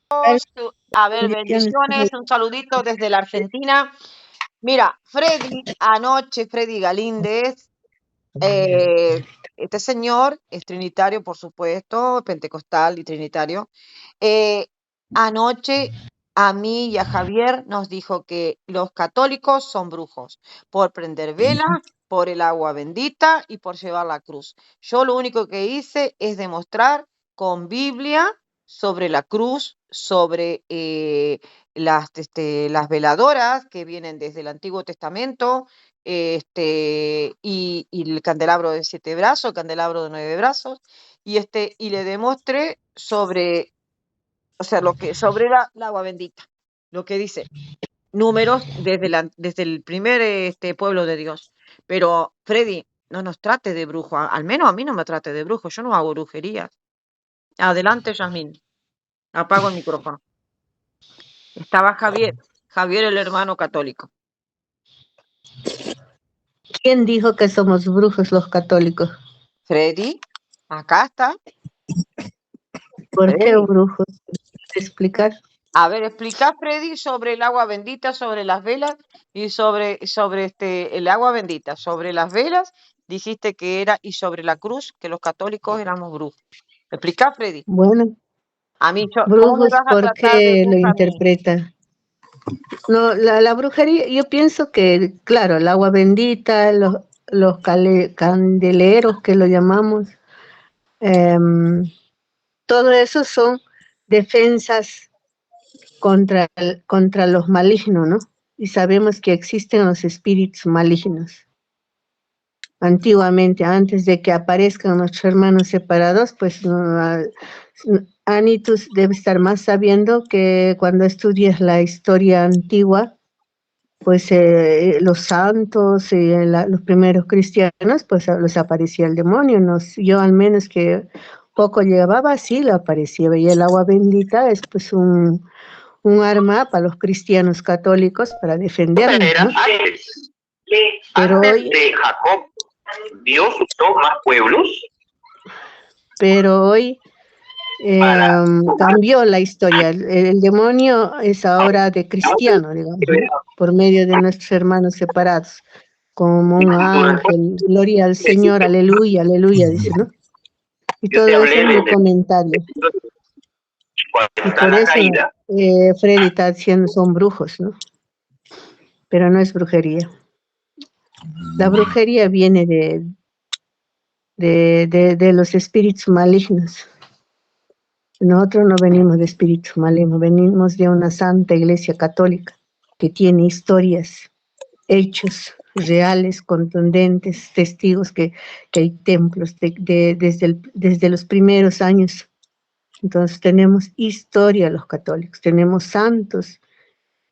A ver, Bendiciones. bendiciones, un saludito desde la Argentina. Mira, Freddy Galíndez, este señor es trinitario, por supuesto, pentecostal y trinitario. Eh, Anoche a mí y a Javier nos dijo que los católicos son brujos por prender velas, por el agua bendita y por llevar la cruz. Yo lo único que hice es demostrar con Biblia sobre la cruz, sobre las veladoras que vienen desde el Antiguo Testamento, y el candelabro de 7 brazos, el candelabro de 9 brazos, y le demostré sobre, o sea, lo que, sobre la agua bendita, lo que dice, números desde el primer pueblo de Dios. Pero, Freddy, no nos trate de brujo, al menos a mí no me trate de brujo, yo no hago brujerías. Adelante, Yasmín, apago el micrófono. Estaba Javier el hermano católico. ¿Quién dijo que somos brujos los católicos? Freddy, acá está, ¿Por qué Freddy. brujos? ¿Puedes explicar? A ver, explica, Freddy, sobre el agua bendita, sobre las velas y sobre el agua bendita, sobre las velas, dijiste que era, y sobre la cruz, que los católicos éramos brujos. Explica, Freddy. Bueno, A mí, ¿cómo me brujos, vas a ¿por tratar de qué lo bruja a mí? interpreta? No, la brujería, yo pienso que, claro, el agua bendita, los candeleros que lo llamamos, todo eso son defensas contra los malignos, ¿no? Y sabemos que existen los espíritus malignos. Antiguamente, antes de que aparezcan nuestros hermanos separados, pues Ani, tú debes estar más sabiendo que cuando estudias la historia antigua, pues los santos y los primeros cristianos, pues les aparecía el demonio. Yo al menos que poco llevaba, sí le aparecía. Y el agua bendita es pues un arma para los cristianos católicos para defendernos, ¿no? Pero Antes hoy, de Jacob, Dios usó más pueblos pero hoy cambió la historia. El demonio es ahora de cristiano, digamos, ¿no? Por medio de nuestros hermanos separados, como un durante ángel, gloria al Señor, aleluya, aleluya, dice, ¿no? Y yo te todo eso hablé es mi comentario. cuando Y está por la eso caída. Freddy está diciendo son brujos, ¿no? Pero no es brujería. La brujería viene de los espíritus malignos. Nosotros no venimos de espíritus malignos, venimos de una santa iglesia católica que tiene historias, hechos reales, contundentes, testigos que hay templos desde los primeros años. Entonces tenemos historia los católicos, tenemos santos,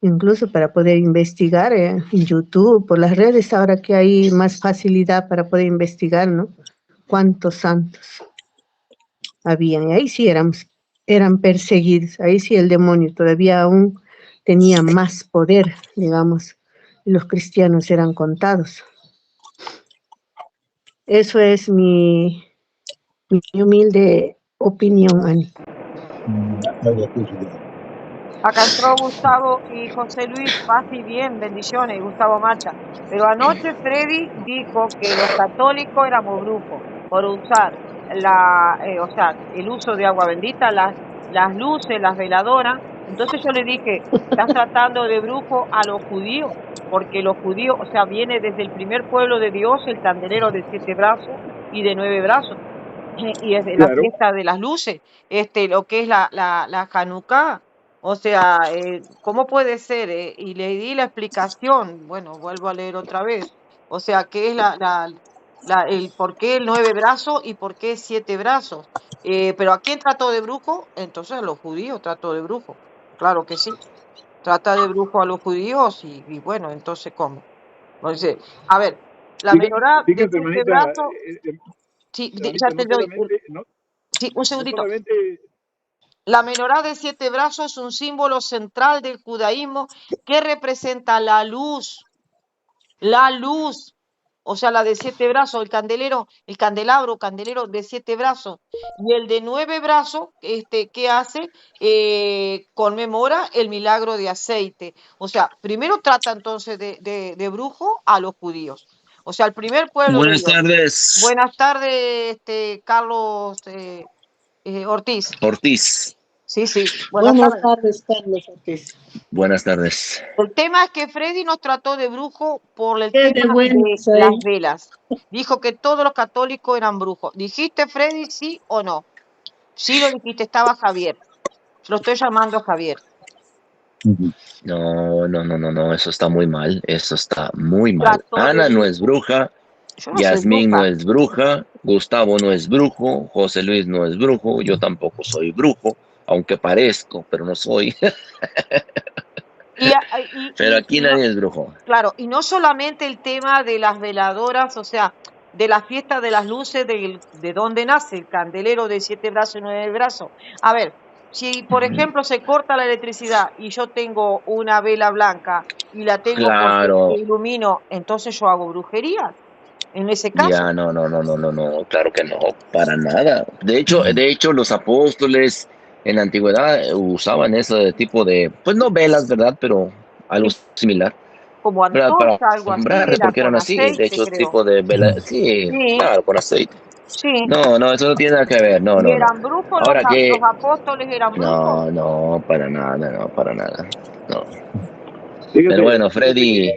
incluso para poder investigar en YouTube, por las redes, ahora que hay más facilidad para poder investigar, ¿no? ¿Cuántos santos habían? Y ahí sí eran perseguidos, ahí sí el demonio todavía aún tenía más poder, digamos, y los cristianos eran contados. Eso es mi humilde opinión, Ani. Acá entró Gustavo y José Luis, paz y bien, bendiciones, y Gustavo Macha. Pero anoche Freddy dijo que los católicos éramos brujos por usar o sea, el uso de agua bendita, las luces, las veladoras. Entonces yo le dije, estás tratando de brujo a los judíos, porque los judíos, o sea, viene desde el primer pueblo de Dios, el candelero de 7 brazos y de 9 brazos. Y es de la Claro. fiesta de las luces, lo que es la Hanukkah. O sea, ¿cómo puede ser? Y le di la explicación, bueno, vuelvo a leer otra vez. O sea, ¿qué es el por qué el 9 brazos y por qué 7 brazos? Pero ¿a quién trató de brujo? Entonces a los judíos trató de brujo. Claro que sí. Trata de brujo a los judíos y bueno, entonces ¿cómo? Entonces, a ver, la menorá de Fíjate, 7 hermanita, brazos, sí, ya hermanita, te doy, sí, un no segundito. solamente, La menorá de 7 brazos es un símbolo central del judaísmo que representa la luz, o sea, la de 7 brazos, el candelero de 7 brazos, y el de 9 brazos, ¿qué hace? Conmemora el milagro de aceite. O sea, primero trata entonces de brujo a los judíos. O sea, el primer pueblo de Buenas Dios. tardes, Buenas tardes, Carlos Ortiz. Ortiz. Sí, sí. Buenas Buenas tardes. tardes, Carlos Ortiz. Buenas tardes. El tema es que Freddy nos trató de brujo por el Qué de tema bueno de soy. las velas. Dijo que todos los católicos eran brujos. ¿Dijiste, Freddy, sí o no? Sí lo dijiste, estaba Javier. Lo estoy llamando a Javier. No, eso está muy mal, eso está muy mal. Trató de Ana no es brujo. bruja, Yo no soy Yasmín no bruja. es bruja, Gustavo no es brujo, José Luis no es brujo, yo tampoco soy brujo, aunque parezco, pero no soy. Y, Pero aquí no, nadie es brujo. claro, y no solamente el tema de las veladoras, o sea, de la fiesta de las luces, de dónde nace el candelero de 7 brazos y 9 brazos. A ver, si por ejemplo se corta la electricidad y yo tengo una vela blanca y la tengo porque Claro, ilumino, entonces yo hago brujería en ese caso. ya no, claro que no, para nada. De hecho, los apóstoles en la antigüedad usaban ese tipo de, pues no velas, ¿verdad? Pero algo Sí, similar, como ¿verdad? Para antorcha, algo así, alumbrarse, era porque eran con así. De aceite, hecho, creo. tipo de velas, sí, Sí, claro, con aceite. sí. No, eso no tiene nada que ver, ¿Y no. eran brujos? Ahora Los que, apóstoles eran brujos? no, para nada, no, para nada, no. Pero Fíjate, bueno, fíjate que Freddy,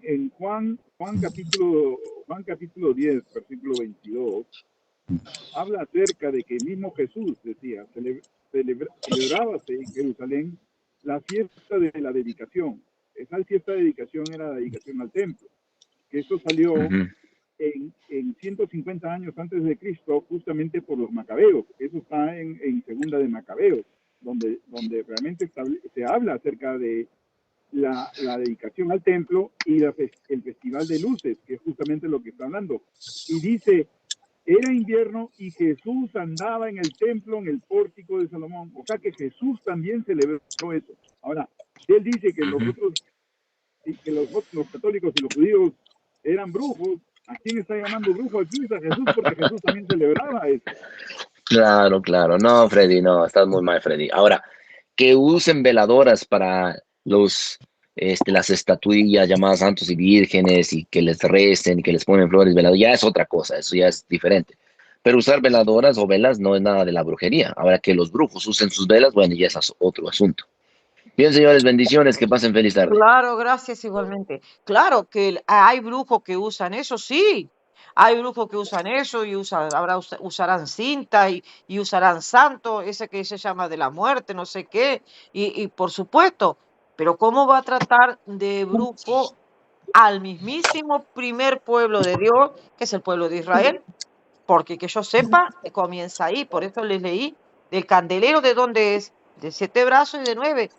en Juan capítulo 10, versículo 22, habla acerca de que mismo Jesús decía, celebrábase en Jerusalén la fiesta de la dedicación. Esa fiesta de dedicación era la dedicación al templo, que eso salió ujú, en 150 años antes de Cristo, justamente por los macabeos. Eso está en Segunda de Macabeos, donde realmente se habla acerca de la dedicación al templo y el festival de luces, que es justamente lo que está hablando. Y dice, era invierno y Jesús andaba en el templo, en el pórtico de Salomón. O sea que Jesús también celebró eso. Ahora, él dice que ujú. los católicos y los judíos eran brujos. ¿A quién está llamando brujo aquí? A Jesús, porque Jesús también celebraba eso. Claro, no, Freddy, no, estás muy mal, Freddy. Ahora, que usen veladoras para las estatuillas llamadas santos y vírgenes y que les recen y que les ponen flores veladoras, ya es otra cosa, eso ya es diferente. Pero usar veladoras o velas no es nada de la brujería. Ahora que los brujos usen sus velas, bueno, ya es otro asunto. Bien, señores, bendiciones, que pasen feliz tarde. Claro, gracias igualmente. Claro que hay brujos que usan eso, sí. Hay brujos que usan eso y usarán cinta y usarán santo, ese que se llama de la muerte, no sé qué. Y por supuesto, pero ¿cómo va a tratar de brujo al mismísimo primer pueblo de Dios, que es el pueblo de Israel? Porque que yo sepa, comienza ahí. Por eso les leí del candelero de dónde es, de 7 brazos y de 9.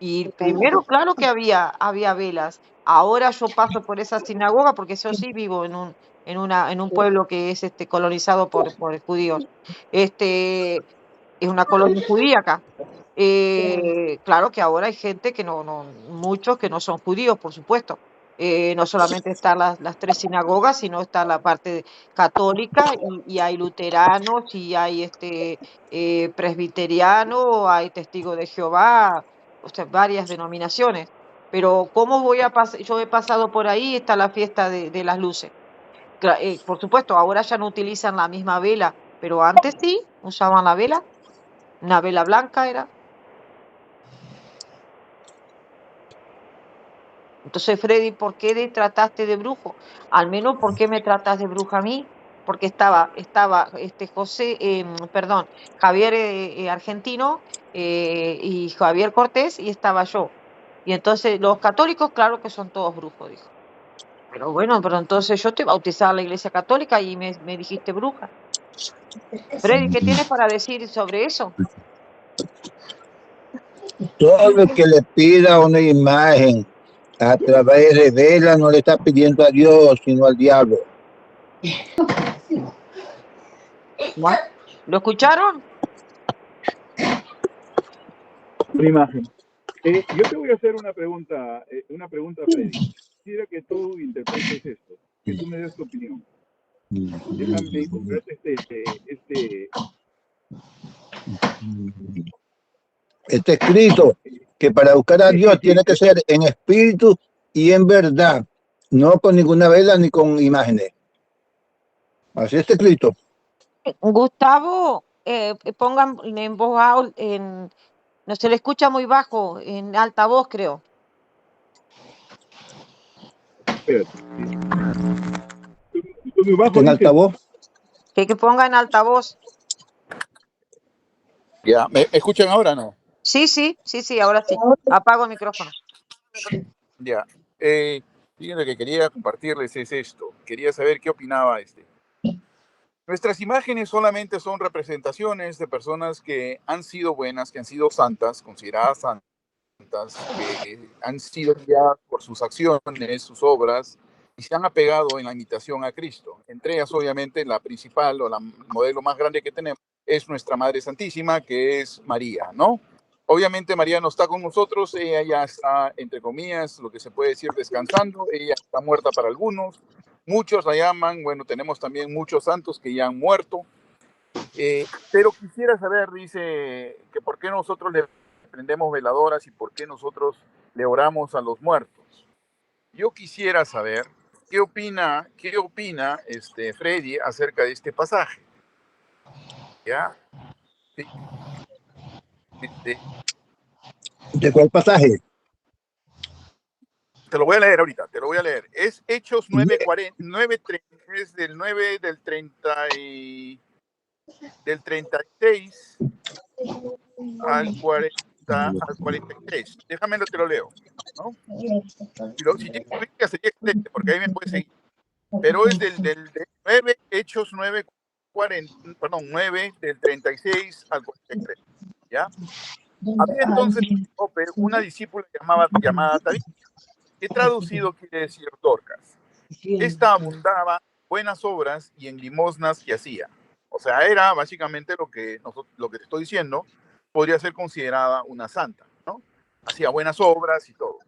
Y primero, claro que había velas. Ahora yo paso por esa sinagoga porque yo sí vivo en un pueblo que es colonizado por judíos. Es una colonia judía acá. Claro que ahora hay gente que muchos que no son judíos, por supuesto. No solamente están las 3 sinagogas, sino está la parte católica y hay luteranos y hay presbiteriano, hay testigos de Jehová, o sea, varias denominaciones. Pero ¿cómo voy a pasar? Yo he pasado por ahí, está la fiesta de las luces. Por supuesto, ahora ya no utilizan la misma vela, pero antes sí, usaban la vela, una vela blanca era. Entonces, Freddy, ¿por qué trataste de brujo? Al menos, ¿por qué me tratas de bruja a mí? Porque estaba Javier argentino y Javier Cortés y estaba yo. Y entonces los católicos, claro que son todos brujos, dijo. Pero bueno, pero entonces yo estoy bautizada en la iglesia católica y me dijiste bruja. Freddy, ¿qué tienes para decir sobre eso? Todo el que le pida una imagen a través de vela no le está pidiendo a Dios, sino al diablo. Bueno, ¿lo escucharon? Una imagen. Yo te voy a hacer una pregunta, Freddy. Quisiera que tú interpretes esto. que tú me des tu opinión. Déjame encontrarte Está escrito que para buscar a Dios tiene que ser en espíritu y en verdad, no con ninguna vela ni con imágenes. Así está escrito. Gustavo, pongan en voz alta, no se le escucha muy bajo, en altavoz, creo. Espérate. Estoy muy bajo, En dice. altavoz. Que ponga en altavoz. Ya, ¿me escuchan ahora o no? Sí, ahora sí. Apago el micrófono. Ya. Fíjense, lo que quería compartirles es esto. Quería saber qué opinaba Nuestras imágenes solamente son representaciones de personas que han sido buenas, que han sido santas, consideradas santas, que han sido guiadas por sus acciones, sus obras, y se han apegado en la imitación a Cristo. Entre ellas, obviamente, la principal o la modelo más grande que tenemos es nuestra Madre Santísima, que es María, ¿no? Obviamente María no está con nosotros, ella ya está, entre comillas, lo que se puede decir, descansando, ella está muerta para algunos, muchos la llaman, bueno, tenemos también muchos santos que ya han muerto, pero quisiera saber, dice, que por qué nosotros le prendemos veladoras y por qué nosotros le oramos a los muertos. Yo quisiera saber qué opina Freddy acerca de este pasaje. ¿Ya? Sí. ¿De cuál pasaje? Te lo voy a leer ahorita, Es Hechos 9:40, es del 9 del 36 al 43. Déjame te lo leo, ¿no? Si tienes Biblia sería excelente, porque ahí me puedes seguir. Pero es del 9, Hechos 9 del 36 al 43, ¿ya? Había entonces en Jope una discípula llamada Tabita, que traducido quiere decir Dorcas. Esta abundaba en buenas obras y en limosnas que hacía. O sea, era básicamente lo que te estoy diciendo, podría ser considerada una santa, ¿no? Hacía buenas obras y todo.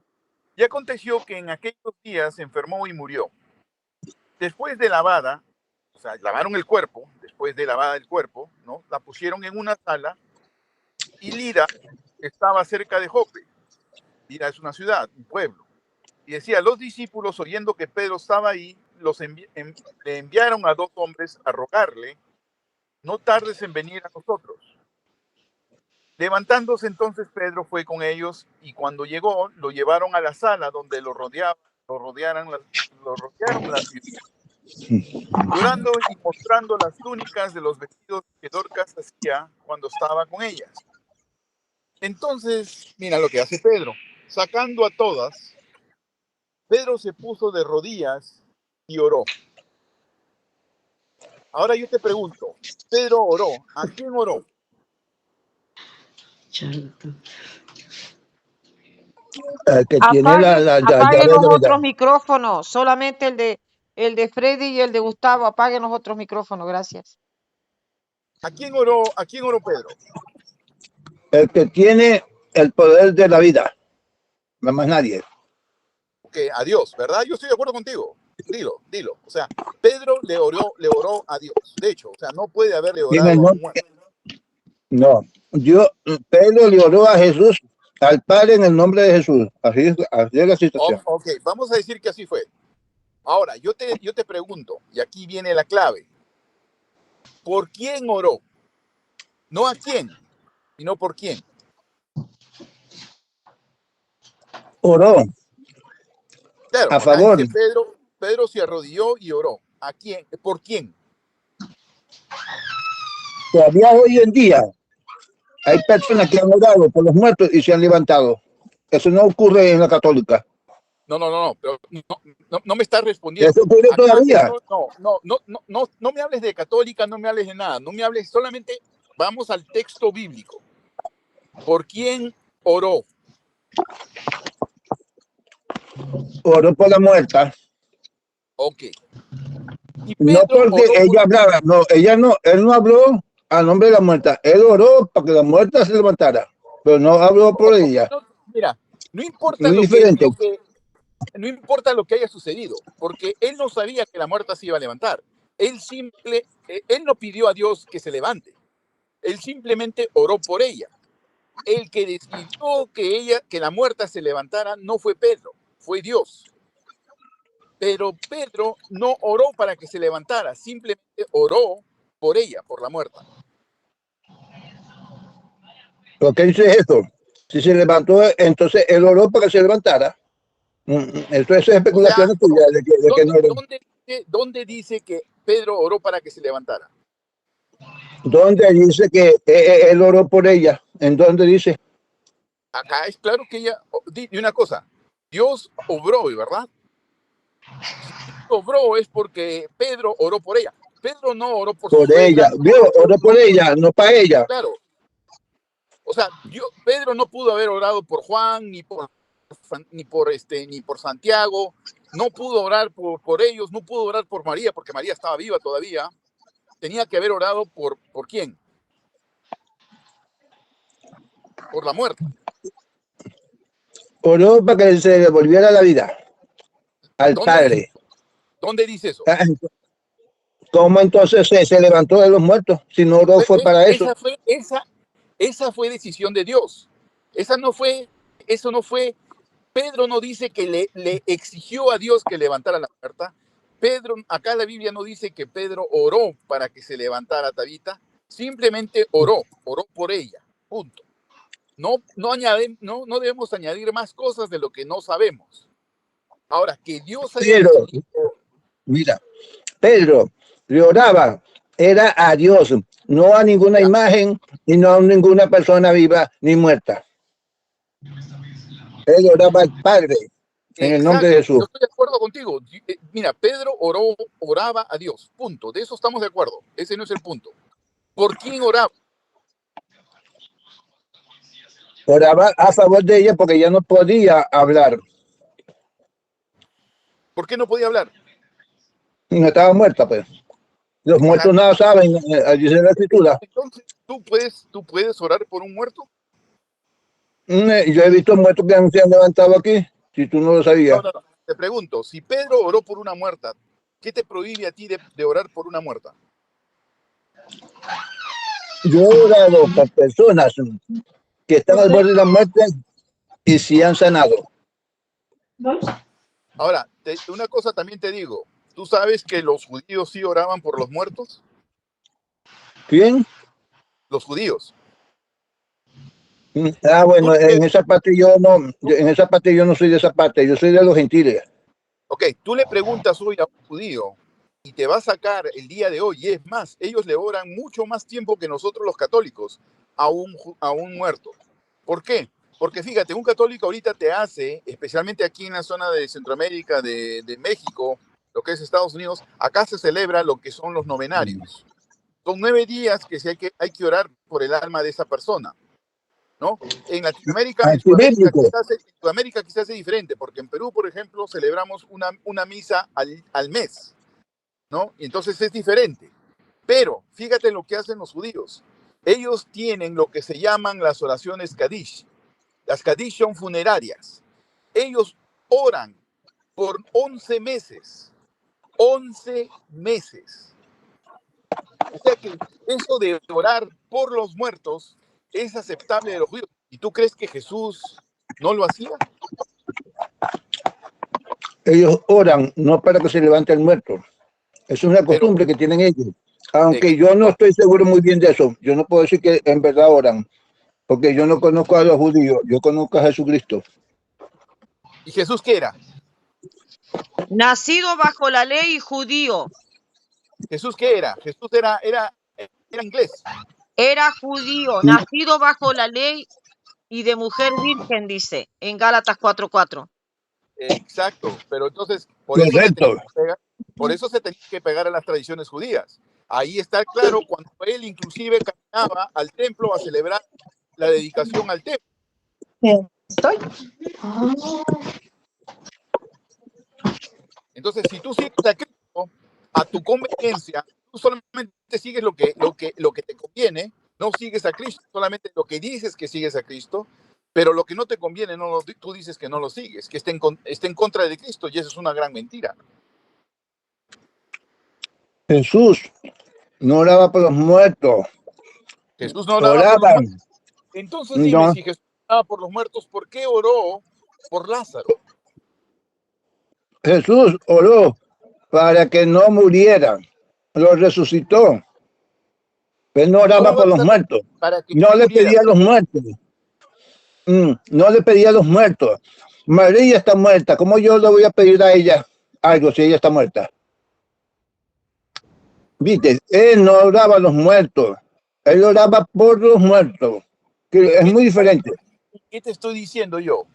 Y aconteció que en aquellos días se enfermó y murió. Después de lavada, o sea, lavaron el cuerpo, después de lavada el cuerpo, ¿no? La pusieron en una sala y Lida estaba cerca de Jope. Lida es una ciudad, un pueblo. Y decía, los discípulos, oyendo que Pedro estaba ahí, le enviaron a 2 hombres a rogarle, no tardes en venir a nosotros. Levantándose entonces Pedro fue con ellos y cuando llegó lo llevaron a la sala donde lo rodearon las ciudades, llorando y mostrando las túnicas de los vestidos que Dorcas hacía cuando estaba con ellas. Entonces, mira lo que hace Pedro. Sacando a todas, Pedro se puso de rodillas y oró. Ahora yo te pregunto, Pedro oró, ¿a quién oró? Que tiene apaguen los otros micrófonos, solamente el de Freddy y el de Gustavo, apaguen los otros micrófonos, gracias. ¿A quién oró Pedro? El que tiene el poder de la vida, no más nadie. Ok, a Dios, ¿verdad? Yo estoy de acuerdo contigo. Dilo. O sea, Pedro le oró a Dios. De hecho, o sea, no puede haberle orado a un muerto. No, Pedro le oró a Jesús, al Padre en el nombre de Jesús. Así es la situación. Ok, vamos a decir que así fue. Ahora, yo te pregunto, y aquí viene la clave. ¿Por quién oró? No a quién, sino por quién. Oró. Claro, a favor. Pedro se arrodilló y oró. ¿A quién? ¿Por quién? Todavía hoy en día hay personas que han orado por los muertos y se han levantado. Eso no ocurre en la católica. No, pero no me estás respondiendo. Eso ocurre todavía. No me hables de católica, no me hables de nada. No me hables, solamente vamos al texto bíblico. ¿Por quién oró? Oró por la muerta. Ok. No porque ella hablaba, él no habló a nombre de la muerta, él oró para que la muerta se levantara, pero no habló por ella. Mira, no importa no importa lo que haya sucedido, porque él no sabía que la muerta se iba a levantar. Él no pidió a Dios que se levante. Él simplemente oró por ella. El que decidió que la muerta se levantara no fue Pedro, fue Dios. Pero Pedro no oró para que se levantara, simplemente oró por ella, por la muerta. ¿Por qué dice eso? Si se levantó, entonces él oró para que se levantara. Esto es especulación tuya de que no oró. ¿Dónde dice que Pedro oró para que se levantara? ¿Dónde dice que él oró por ella? ¿En dónde dice? Acá es claro que ella, y una cosa, Dios obró, ¿verdad? Si obró es porque Pedro oró por ella. Pedro no oró por su ella. suegra. Oró por ella, no para ella. Claro. O sea, Pedro no pudo haber orado por Juan, ni por Santiago, no pudo orar por ellos, no pudo orar por María, porque María estaba viva todavía. Tenía que haber orado ¿por quién? Por la muerte. Oró para que se devolviera la vida al Padre. ¿Dónde dice eso? ¿Cómo entonces se levantó de los muertos? Si no oró fue para eso. Esa fue decisión de Dios. Eso no fue, Pedro no dice que le exigió a Dios que levantara la muerta. Acá la Biblia no dice que Pedro oró para que se levantara Tabita, simplemente oró por ella, punto. No debemos añadir más cosas de lo que no sabemos. Ahora, que Dios haya decidido... Mira, Pedro le oraba, era a Dios, no a ninguna imagen, y no a ninguna persona viva ni muerta. Él oraba al Padre, en el nombre de Jesús. Yo estoy de acuerdo contigo. Mira, Pedro oraba a Dios, punto. De eso estamos de acuerdo. Ese no es el punto. ¿Por quién oraba? Oraba a favor de ella porque ella no podía hablar. ¿Por qué no podía hablar? No estaba muerta, pues. Los muertos nada saben, dice la escritura. Entonces, ¿tú puedes orar por un muerto? Yo he visto muertos que se han levantado aquí, si tú no lo sabías. No. Te pregunto, si Pedro oró por una muerta, ¿qué te prohíbe a ti de orar por una muerta? Yo he orado por personas que están al borde de la muerte y sí han sanado. Ahora, una cosa también te digo. ¿Tú sabes que los judíos sí oraban por los muertos? ¿Quién? Los judíos. Bueno, en esa parte yo no soy de esa parte, yo soy de los gentiles. Ok, tú le preguntas hoy a un judío y te va a sacar el día de hoy, y es más, ellos le oran mucho más tiempo que nosotros los católicos a un muerto. ¿Por qué? Porque fíjate, un católico ahorita te hace, especialmente aquí en la zona de Centroamérica, de México, lo que es Estados Unidos, acá se celebra lo que son los novenarios. Son 9 días que hay que orar por el alma de esa persona, ¿no? En Latinoamérica, en Sudamérica quizás es diferente, porque en Perú, por ejemplo, celebramos una misa al mes, ¿no? Y entonces es diferente. Pero fíjate lo que hacen los judíos. Ellos tienen lo que se llaman las oraciones Kadish. Las Kadish son funerarias. Ellos oran por 11 meses. 11 meses. O sea que eso de orar por los muertos es aceptable de los judíos. ¿Y tú crees que Jesús no lo hacía? Ellos oran no para que se levante el muerto. Es una costumbre que tienen ellos. Aunque yo no estoy seguro muy bien de eso. Yo no puedo decir que en verdad oran. Porque yo no conozco a los judíos. Yo conozco a Jesucristo. ¿Y Jesús qué era? Nacido bajo la ley judío. ¿Jesús qué era? Jesús era inglés. Era judío, nacido bajo la ley y de mujer virgen, dice, en Gálatas 4:4. Exacto, pero entonces, por eso se tenía que pegar a las tradiciones judías. Ahí está claro cuando él inclusive caminaba al templo a celebrar la dedicación al templo. Entonces, si tú sigues a Cristo a tu conveniencia, tú solamente sigues lo que te conviene, no sigues a Cristo, solamente lo que dices que sigues a Cristo, Pero lo que no te conviene, tú dices que no lo sigues, que esté en contra de Cristo, y eso es una gran mentira. Jesús no oraba por los muertos. Jesús no oraba por los Oraban. muertos. Entonces dime, No. si Jesús oraba por los muertos, ¿por qué oró por Lázaro? Jesús oró para que no muriera. Lo resucitó. Él no oraba por los muertos. No le pedía a los muertos. No le pedía a los muertos. María está muerta. ¿Cómo yo le voy a pedir a ella algo si ella está muerta? Viste, él no oraba a los muertos. Él oraba por los muertos. Que es muy diferente. ¿Qué te estoy diciendo yo?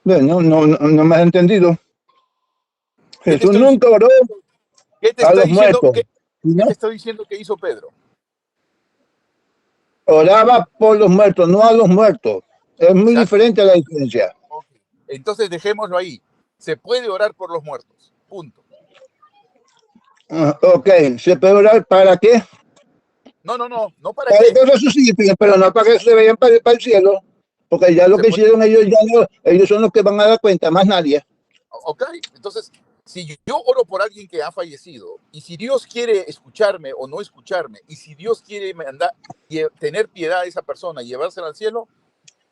No me has entendido. Jesús nunca oró a los muertos. ¿Qué te estoy diciendo que hizo Pedro? Oraba por los muertos, no a los muertos. Es muy diferente la diferencia. Okay. Entonces dejémoslo ahí. Se puede orar por los muertos. Punto. Ok, ¿se puede orar para qué? No para qué. Para que resuciten, pero no para que se vayan para el cielo. Porque ya lo que hicieron ellos son los que van a dar cuenta, más nadie. Ok, entonces, si yo oro por alguien que ha fallecido, y si Dios quiere escucharme o no escucharme, y si Dios quiere tener piedad de esa persona y llevársela al cielo,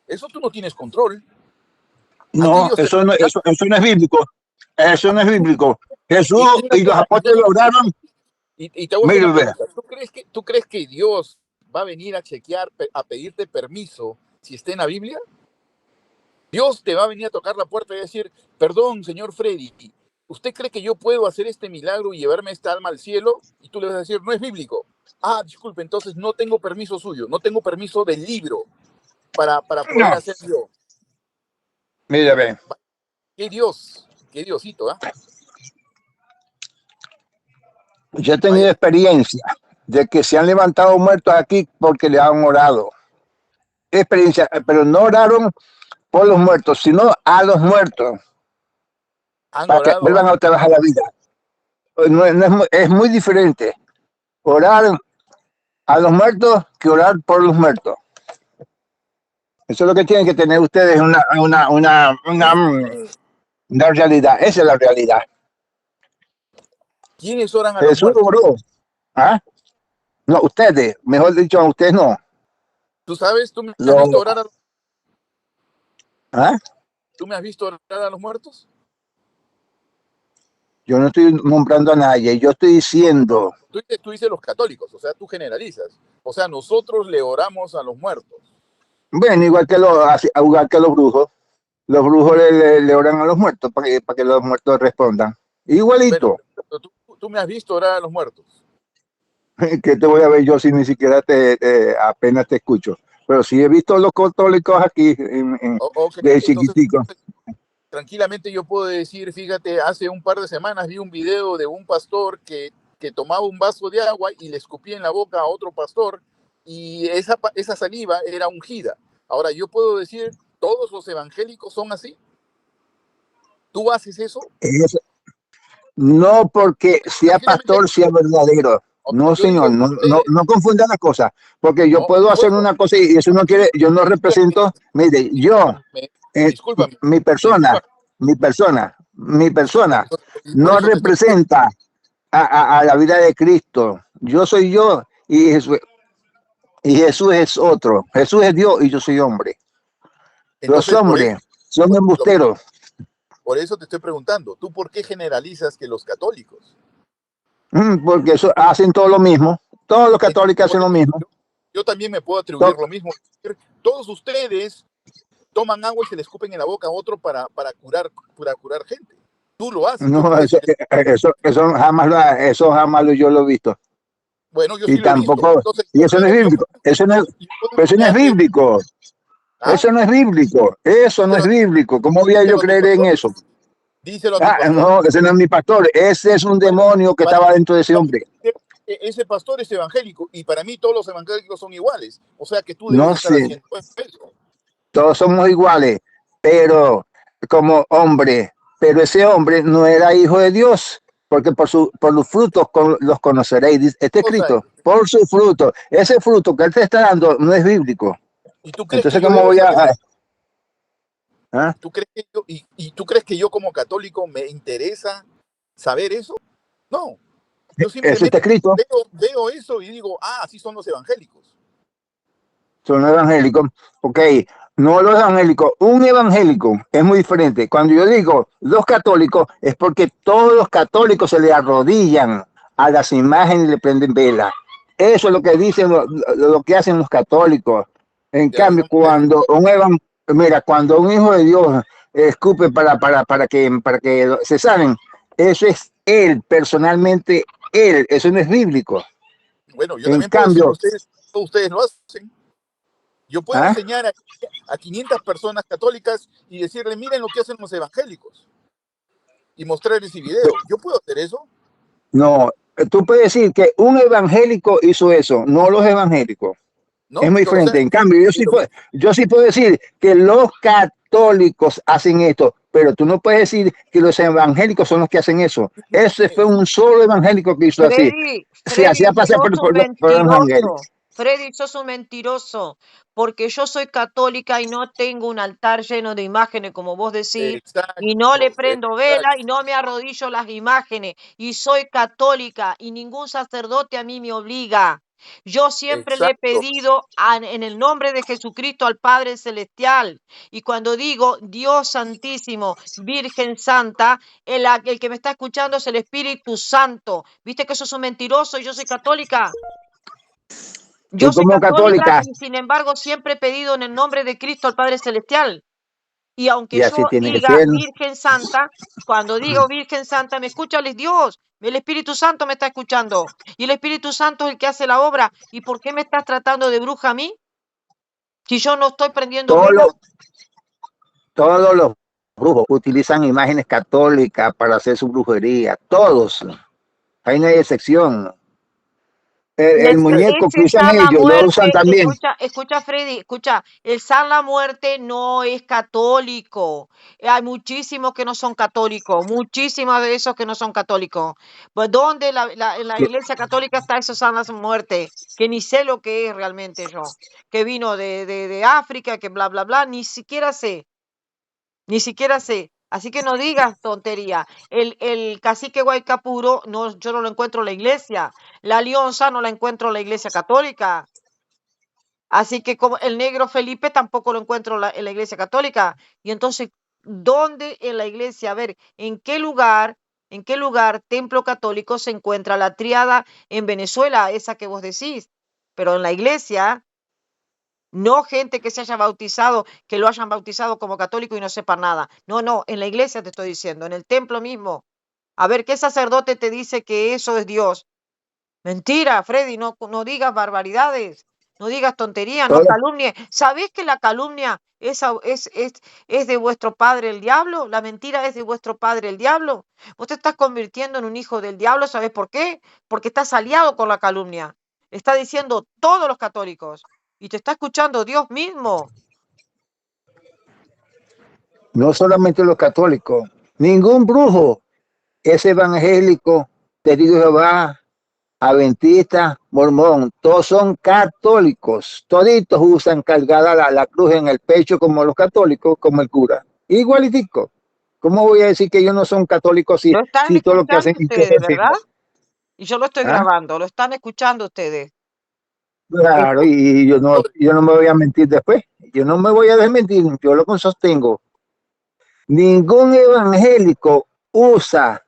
eso tú no tienes control. No, eso no es bíblico. Eso no es bíblico. Jesús y los apóstoles oraron. Y te voy a decir una pregunta. ¿Tú crees que Dios va a venir a chequear, a pedirte permiso si está en la Biblia? Dios te va a venir a tocar la puerta y decir, perdón, señor Freddy, ¿usted cree que yo puedo hacer este milagro y llevarme esta alma al cielo? Y tú le vas a decir, no es bíblico. Ah, disculpe, entonces no tengo permiso suyo, no tengo permiso del libro para poder hacerlo. Mira, ve. Qué Diosito, ¿ah? Yo he tenido experiencia de que se han levantado muertos aquí porque le han orado. Experiencia, pero no oraron por los muertos, sino a los muertos. Para que vuelvan a trabajar la vida. Es muy diferente orar a los muertos que orar por los muertos. Eso es lo que tienen que tener ustedes, una realidad. Esa es la realidad. ¿Quiénes oran a los muertos? Jesús oró. ¿Ah? No, ustedes, mejor dicho, a ustedes no. ¿Tú sabes? ¿Tú me has visto orar a los... ¿Ah? ¿Tú me has visto orar a los muertos? Yo no estoy nombrando a nadie, yo estoy diciendo... Tú dices los católicos, o sea, tú generalizas. O sea, nosotros le oramos a los muertos. Bueno, igual que los brujos. Los brujos le oran a los muertos para que los muertos respondan. Igualito. Pero tú me has visto orar a los muertos. ¿Qué te voy a ver yo si ni siquiera apenas te escucho? Pero sí he visto a los católicos aquí de chiquitico. Tranquilamente yo puedo decir, fíjate, hace un par de semanas vi un video de un pastor que tomaba un vaso de agua y le escupía en la boca a otro pastor y esa saliva era ungida. Ahora yo puedo decir, ¿todos los evangélicos son así? ¿Tú haces eso? No porque sea pastor, sea verdadero. No, señor, no confundan las cosas, porque yo puedo hacer una cosa y eso no quiere, yo no represento, mire, yo, mi persona no representa a la vida de Cristo. Yo soy yo y Jesús es otro. Jesús es Dios y yo soy hombre. Los hombres son embusteros. Por eso te estoy preguntando, ¿tú por qué generalizas que los católicos? Porque eso hacen todo lo mismo. Todos los católicos hacen lo mismo. Yo también me puedo atribuir lo mismo. Todos ustedes toman agua y se le escupen en la boca a otro para curar gente. Tú lo haces. No, eso jamás yo lo he visto. Bueno, yo sí lo he visto. Entonces, y eso no es bíblico. Eso no es bíblico. Eso no es bíblico. Eso no es bíblico. ¿Cómo voy a yo creer en eso? Díselo a tu no, ese no es mi pastor. Ese es un demonio que estaba dentro de ese hombre. Ese pastor es evangélico y para mí todos los evangélicos son iguales. O sea que tú debes estar haciendo eso. Todos somos iguales, pero como hombre. Pero ese hombre no era hijo de Dios, porque por los frutos los conoceréis. Está escrito, por su fruto. Ese fruto que él te está dando no es bíblico. ¿Y tú crees Entonces, que yo ¿cómo debo voy a...? saber? ¿Ah? ¿Tú crees que tú crees que yo como católico me interesa saber eso? No. Yo Eso simplemente está escrito. veo eso y digo, así son los evangélicos. Son evangélicos. Ok, no los evangélicos. Un evangélico es muy diferente. Cuando yo digo los católicos, es porque todos los católicos se le arrodillan a las imágenes y le prenden vela. Eso es lo que dicen, lo que hacen los católicos. En Ya, cambio, cuando cuando un hijo de Dios escupe para que se sanen, eso es él, personalmente él. Eso no es bíblico. bueno, yo En también puedo decirlo, cambio, todos ustedes lo hacen. Yo puedo ¿ah? enseñar a 500 personas católicas y decirle, miren lo que hacen los evangélicos. Y mostrarles ese video. ¿Yo puedo hacer eso? No, tú puedes decir que un evangélico hizo eso, no los evangélicos. Es No, muy pero los diferente. En cambio, yo sí puedo decir que los católicos hacen esto, pero tú no puedes decir que los evangélicos son los que hacen eso. Ese fue un solo evangélico que hizo así. Se hacía Freddy, pasar sos un por evangélico. mentiroso. Freddy, sos un mentiroso. Porque yo soy católica y no tengo un altar lleno de imágenes, como vos decís, y no le Exacto, prendo vela y no me arrodillo las imágenes. Y soy católica y ningún sacerdote a mí me obliga. Yo siempre le he exacto. pedido en el nombre de Jesucristo al Padre Celestial. Y cuando digo Dios Santísimo, Virgen Santa, el que me está escuchando es el Espíritu Santo. ¿Viste que eso es un mentiroso y yo soy católica? Yo Tú soy como católica católica, y sin embargo siempre he pedido en el nombre de Cristo al Padre Celestial. Y aunque y yo así tiene que diga ser. Virgen Santa, cuando digo Virgen Santa, me escucha Dios. El Espíritu Santo me está escuchando. Y el Espíritu Santo es el que hace la obra. ¿Y por qué me estás tratando de bruja a mí? Si yo no estoy prendiendo Todos velas. los, todos los brujos utilizan imágenes católicas para hacer su brujería. Todos. Ahí no hay excepción. El muñeco que Ese usan San la ellos lo usan muerte, también. escucha Freddy, escucha, el San la muerte no es católico. Hay muchísimos que no son católicos, muchísimos de esos que no son católicos. Pues ¿dónde en la iglesia católica está eso San la muerte? Que ni sé lo que es realmente yo. Que vino de África, que bla, bla, bla, ni siquiera sé. Ni siquiera sé. Así que no digas tontería. El cacique Guaycapuro, no, yo no lo encuentro en la iglesia. La Lionza no la encuentro en la iglesia católica. Así que como el negro Felipe tampoco lo encuentro en la iglesia católica. Y entonces, ¿dónde en la iglesia? A ver, en qué lugar templo católico se encuentra la tríada en Venezuela, esa que vos decís? Pero en la iglesia, no gente que se haya bautizado, que lo hayan bautizado como católico y no sepa nada. No, no, en la iglesia te estoy diciendo, en el templo mismo. A ver, ¿qué sacerdote te dice que eso es Dios? Mentira, Freddy, no digas barbaridades, no digas tonterías, no Todo, calumnies. ¿Sabés que la calumnia es de vuestro padre el diablo? La mentira es de vuestro padre el diablo. Vos te estás convirtiendo en un hijo del diablo, ¿sabés por qué? Porque estás aliado con la calumnia. Está diciendo todos los católicos. Y te está escuchando Dios mismo. no solamente los católicos, ningún brujo es evangélico, testigo de Jehová, adventista, mormón, todos son católicos, toditos usan cargada la cruz en el pecho como los católicos, como el cura, igualitico. ¿Cómo voy a decir que ellos no son católicos Lo están si todo lo que hacen escuchando es ustedes, ¿verdad? decirlo? Y yo lo estoy ¿Ah? grabando, lo están escuchando ustedes. Claro, y yo no me voy a mentir después, yo no me voy a desmentir, yo lo que sostengo. Ningún evangélico usa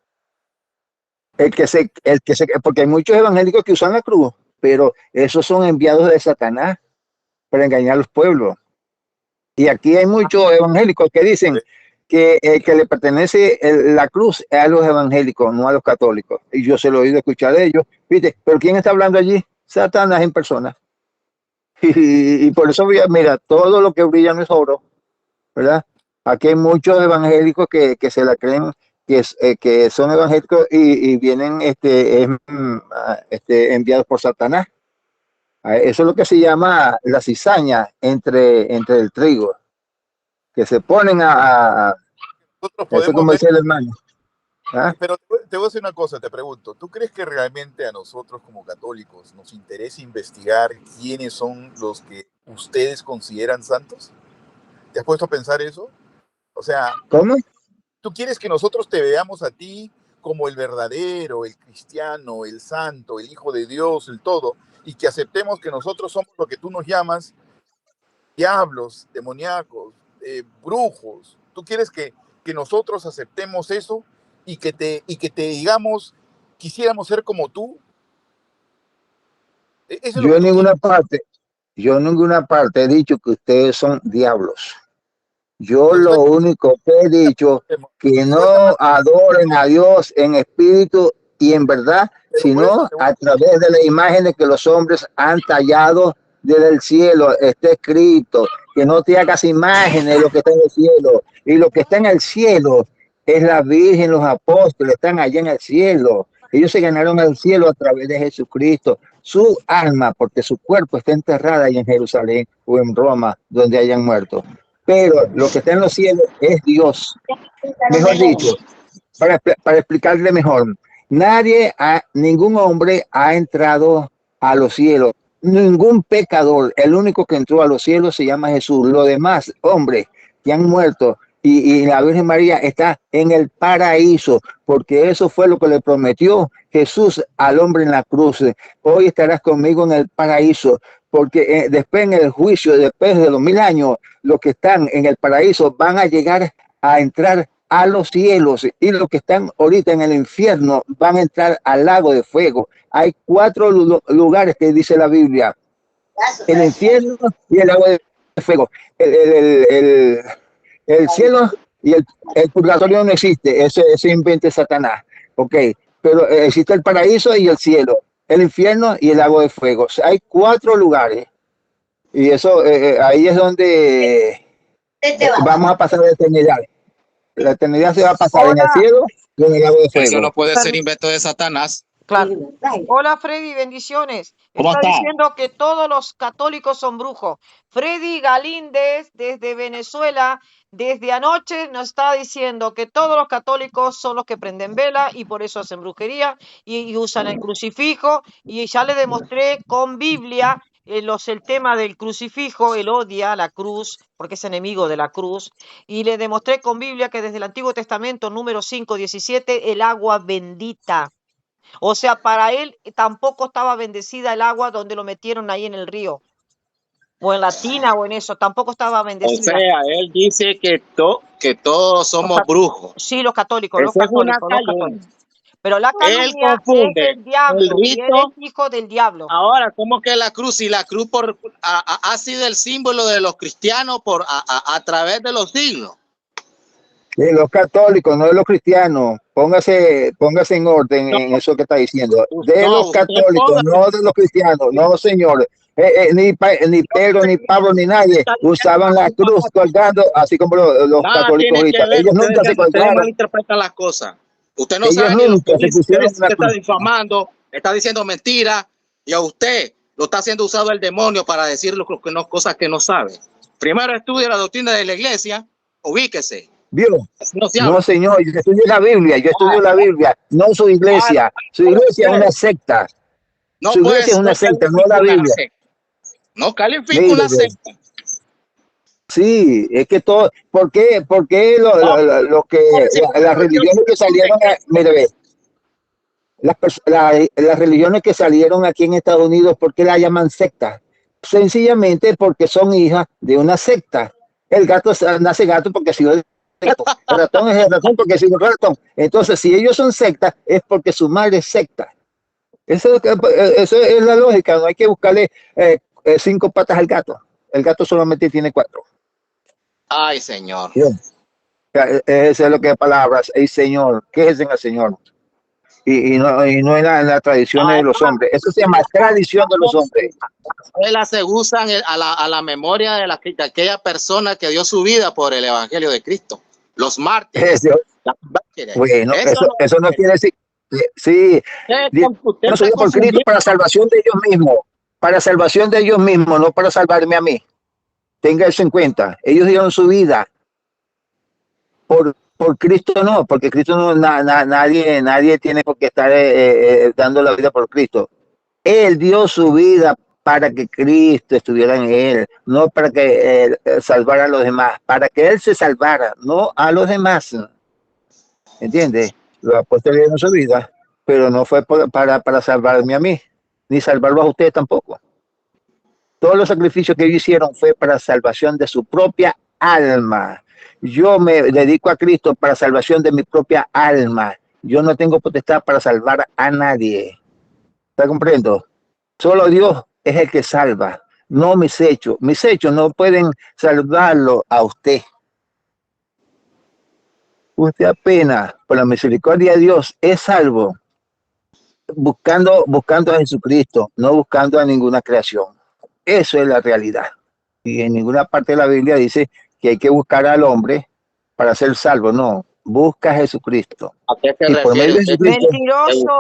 porque hay muchos evangélicos que usan la cruz, pero esos son enviados de Satanás para engañar a los pueblos. Y aquí hay muchos evangélicos que dicen que le pertenece la cruz a los evangélicos, no a los católicos. Y yo se lo he oído escuchar de ellos. ¿Viste? Pero ¿quién está hablando allí? Satanás en persona. Y por eso, mira, todo lo que brilla no es oro, ¿verdad? Aquí hay muchos evangélicos que se la creen, que son evangélicos y vienen enviados por Satanás. Eso es lo que se llama la cizaña entre el trigo, que se ponen Nosotros eso podemos como ver, decía el hermano. ¿Ah? pero te voy a decir una cosa, te pregunto, ¿tú crees que realmente a nosotros como católicos nos interesa investigar quiénes son los que ustedes consideran santos? ¿Te has puesto a pensar eso? O sea, ¿Cómo? tú quieres que nosotros te veamos a ti como el verdadero, el cristiano, el santo, el hijo de Dios, el todo, y que aceptemos que nosotros somos lo que tú nos llamas diablos, demoníacos, brujos. ¿Tú quieres que nosotros aceptemos eso y que te digamos, quisiéramos ser como tú? Eso es lo Yo que en tú ninguna quieres. parte, yo en ninguna parte he dicho que ustedes son diablos. Yo Pues lo único que he dicho que no adoren a Dios en espíritu y en verdad, sino a través de las imágenes que los hombres han tallado desde el cielo. Está escrito que no te hagas imágenes de lo que está en el cielo. Y lo que está en el cielo es la Virgen, los apóstoles están allá en el cielo. Ellos se ganaron el cielo a través de Jesucristo. Su alma, porque su cuerpo está enterrada ahí en Jerusalén o en Roma, donde hayan muerto. Pero lo que está en los cielos es Dios. Mejor dicho, para explicarle mejor, ningún hombre ha entrado a los cielos, ningún pecador, el único que entró a los cielos se llama Jesús. Los demás hombres que han muerto y la Virgen María está en el paraíso, porque eso fue lo que le prometió Jesús al hombre en la cruz. Hoy estarás conmigo en el paraíso, porque después en el juicio, después de los 1000 años, los que están en el paraíso van a llegar a entrar a los cielos, y los que están ahorita en el infierno van a entrar al lago de fuego. Hay 4 lugares que dice la Biblia: el infierno y el lago de fuego. El cielo y el purgatorio no existe, ese invento de Satanás, ok, pero existe el paraíso y el cielo, el infierno y el lago de fuego. O sea, hay 4 lugares, y eso ahí es donde vamos a pasar la eternidad. La eternidad se va a pasar en el Hola, cielo y en el lago de Eso no fuego. puede ser invento de Satanás. claro. Hola Freddy, bendiciones. ¿Cómo Está está? diciendo que todos los católicos son brujos. Freddy Galíndez, desde Venezuela, desde anoche nos está diciendo que todos los católicos son los que prenden vela y por eso hacen brujería y usan el crucifijo. Y ya le demostré con Biblia el tema del crucifijo. Él odia la cruz porque es enemigo de la cruz. Y le demostré con Biblia que desde el Antiguo Testamento, número 5:17, el agua bendita. O sea, para él tampoco estaba bendecida el agua donde lo metieron ahí en el río, o en la tina, o en eso, tampoco estaba O bendecida. sea, él dice que todos Los somos cat- brujos. Sí, los católicos, Eso es una calumnia. católicos. Pero la Él calumnia es confunde del el diablo y eres rito. hijo del diablo. Ahora, ¿cómo que la cruz? Y la cruz ha sido el símbolo de los cristianos a través de los siglos. De los católicos, no de los cristianos. Póngase en orden en eso que está diciendo. De los Usted católicos, no de los cristianos. No, señor. Ni Pedro, ni Pablo, ni nadie usaban la cruz colgando, así como los Nada católicos tiene que ahorita. ver. Ellos nunca se Ustedes colgaron. malinterpretan las cosas. Usted no Ellos sabe ni lo que nunca se dice. pusieron en la Usted está cruz. difamando, está diciendo mentiras, y a usted lo está haciendo usado el demonio para decir cosas que no sabe. Primero estudie la doctrina de la iglesia, ubíquese. ¿Vio? No se No, habla. señor, yo estudio la Biblia, no su iglesia. Su iglesia es una secta. No Su puede iglesia es una secta, no la calificar una Biblia. secta. No califica Mire, una secta. sí, es que todo, ¿por qué las religiones que salieron, mire, ve, las religiones que salieron aquí en Estados Unidos, ¿por qué la llaman secta? Sencillamente porque son hijas de una secta. El gato nace gato porque ha sido el gato. El ratón es el ratón porque ha sido el ratón. Entonces, si ellos son secta, es porque su madre es secta. Eso es la lógica, no hay que buscarle 5 patas al gato. El gato solamente tiene 4. Ay, Señor. Bien. Eso es lo que es palabras. El Señor, ¿qué es en el Señor? Y no en las tradiciones de los hombres. Eso se llama tradición de los hombres. Las se usan a la memoria de aquella persona que dio su vida por el Evangelio de Cristo. Los mártires. Bueno, eso no quiere decir. Sí, no soy por Cristo para salvación de ellos mismos. Para salvación de ellos mismos, no para salvarme a mí. Tenga eso en cuenta. Ellos dieron su vida por Cristo, no, porque Cristo no, nadie tiene por qué estar dando la vida por Cristo. Él dio su vida para que Cristo estuviera en él, no para que salvara a los demás, para que él se salvara, no a los demás. ¿Entiendes? Los apóstoles dieron su vida, pero no fue para salvarme a mí, ni salvarlo a ustedes tampoco. Todos los sacrificios que ellos hicieron fue para salvación de su propia alma. Yo me dedico a Cristo para salvación de mi propia alma. Yo no tengo potestad para salvar a nadie. ¿Está comprendiendo? Solo Dios es el que salva, no mis hechos. Mis hechos no pueden salvarlo a usted. Usted apenas, por la misericordia de Dios, es salvo buscando a Jesucristo, no buscando a ninguna creación. Eso es la realidad. Y en ninguna parte de la Biblia dice que hay que buscar al hombre para ser salvo. No, busca a Jesucristo. ¿A qué se Y por medio de refiere Jesucristo, Mentiroso.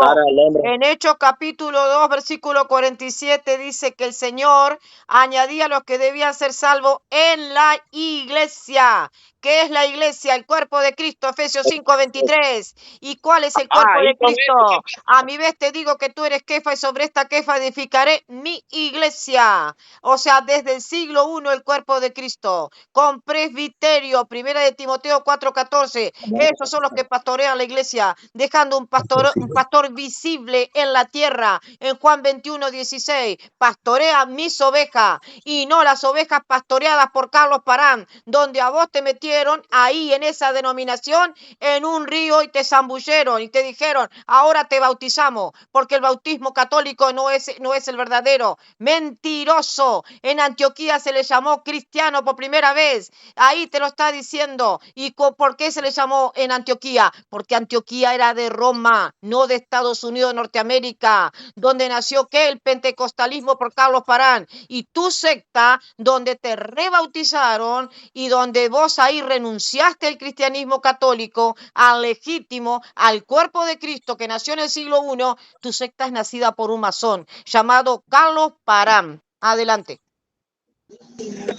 En Hechos capítulo 2, versículo 47 dice que el Señor añadía a los que debían ser salvos en la iglesia. ¿Qué es la iglesia? El cuerpo de Cristo, Efesios 5:23. ¿Y cuál es el cuerpo de Cristo? A mi vez te digo que tú eres Kefa y sobre esta Kefa edificaré mi iglesia. O sea, desde el siglo I el cuerpo de Cristo. Con presbiterio, primera de Timoteo 4:14. Esos son los que pastorean la iglesia, dejando un pastor visible en la tierra. En Juan 21:16, pastorea mis ovejas y no las ovejas pastoreadas por Carlos Parán, donde a vos te metieron ahí en esa denominación en un río y te zambulleron y te dijeron, ahora te bautizamos, porque el bautismo católico no es el verdadero. Mentiroso. En Antioquía se le llamó cristiano por primera vez. Ahí te lo está diciendo. ¿Y por qué se le llamó en Antioquía? Porque Antioquía era de Roma, no de Estados Unidos de Norteamérica, donde nació ¿qué? El pentecostalismo por Carlos Parán. Y tu secta, donde te rebautizaron y donde vos ahí renunciaste al cristianismo católico, al legítimo, al cuerpo de Cristo que nació en el siglo I, tu secta es nacida por un masón llamado Carlos Parán. Adelante.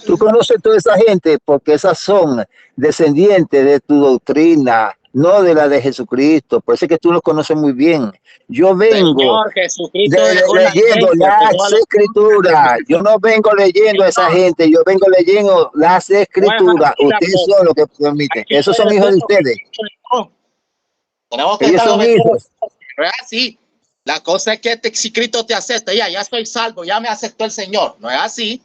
tú conoces toda esa gente porque esas son descendientes de tu doctrina, no de la de Jesucristo. Por eso es que tú los conoces muy bien. Yo vengo Señor Jesucristo leyendo las escrituras. Yo no vengo leyendo a esa gente, yo vengo leyendo las escrituras. Ustedes son los que permiten. Esos son hijos de ustedes. Tenemos que Ellos son hijos. No es así. La cosa es que si Cristo te acepta, ya estoy salvo, ya me aceptó el Señor. No es así.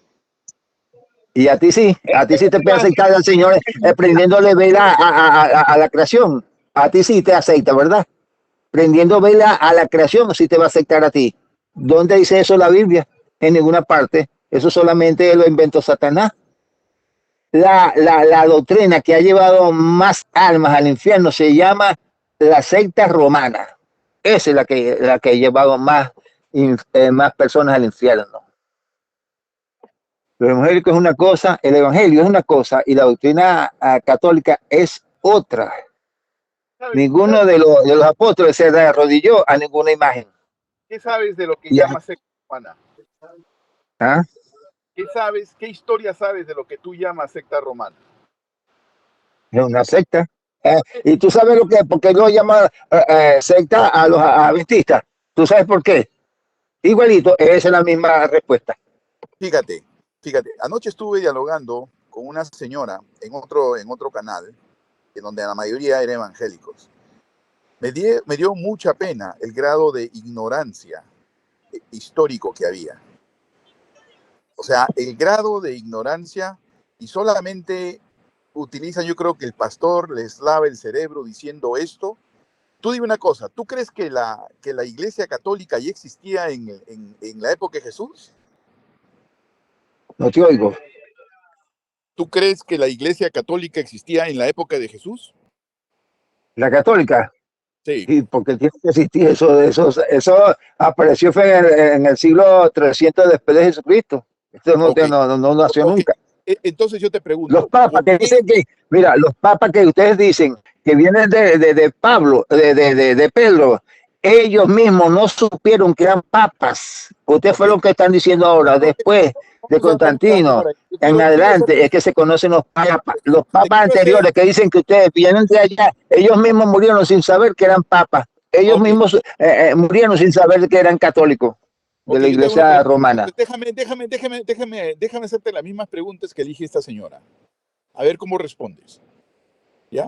Y a ti sí te puede aceptar al Señor prendiéndole vela a la creación. A ti sí te acepta, ¿verdad? Prendiendo vela a la creación, sí te va a aceptar a ti. ¿Dónde dice eso la Biblia? En ninguna parte. Eso solamente lo inventó Satanás. La doctrina que ha llevado más almas al infierno se llama la secta romana. Esa es la que ha llevado más personas al infierno. Lo evangélico es una cosa, el evangelio es una cosa y la doctrina católica es otra. Ninguno de los apóstoles se arrodilló a ninguna imagen. ¿Qué sabes de lo que llamas secta romana? ¿Ah? ¿Qué historia sabes de lo que tú llamas secta romana? Es una secta. Y tú sabes lo que, porque lo llaman secta a los adventistas. ¿Tú sabes por qué? Igualito, esa es la misma respuesta. Fíjate, anoche estuve dialogando con una señora en otro canal, en donde la mayoría eran evangélicos. Me dio mucha pena el grado de ignorancia histórico que había. O sea, el grado de ignorancia, y solamente utilizan, yo creo que el pastor les lava el cerebro diciendo esto. Tú dime una cosa, ¿tú crees que la iglesia católica ya existía en la época de Jesús? No te oigo. ¿Tú crees que la iglesia católica existía en la época de Jesús? ¿La católica? Sí. Sí, porque tiene que existir eso apareció en el siglo 300 después de Jesucristo. Esto no nació nunca. Entonces yo te pregunto. Los papas que dicen que, mira, los papas que ustedes dicen que vienen de Pablo, de Pedro, ellos mismos no supieron que eran papas. Ustedes fue lo que están diciendo ahora, después de Constantino en adelante es que se conocen los papas. Los papas anteriores que dicen que ustedes vienen de allá, ellos mismos murieron sin saber que eran papas. Ellos mismos murieron sin saber que eran católicos. de Ok, la yo te hago una iglesia pregunta. romana. Entonces, déjame hacerte las mismas preguntas que elige esta señora. A ver cómo respondes. ¿Ya?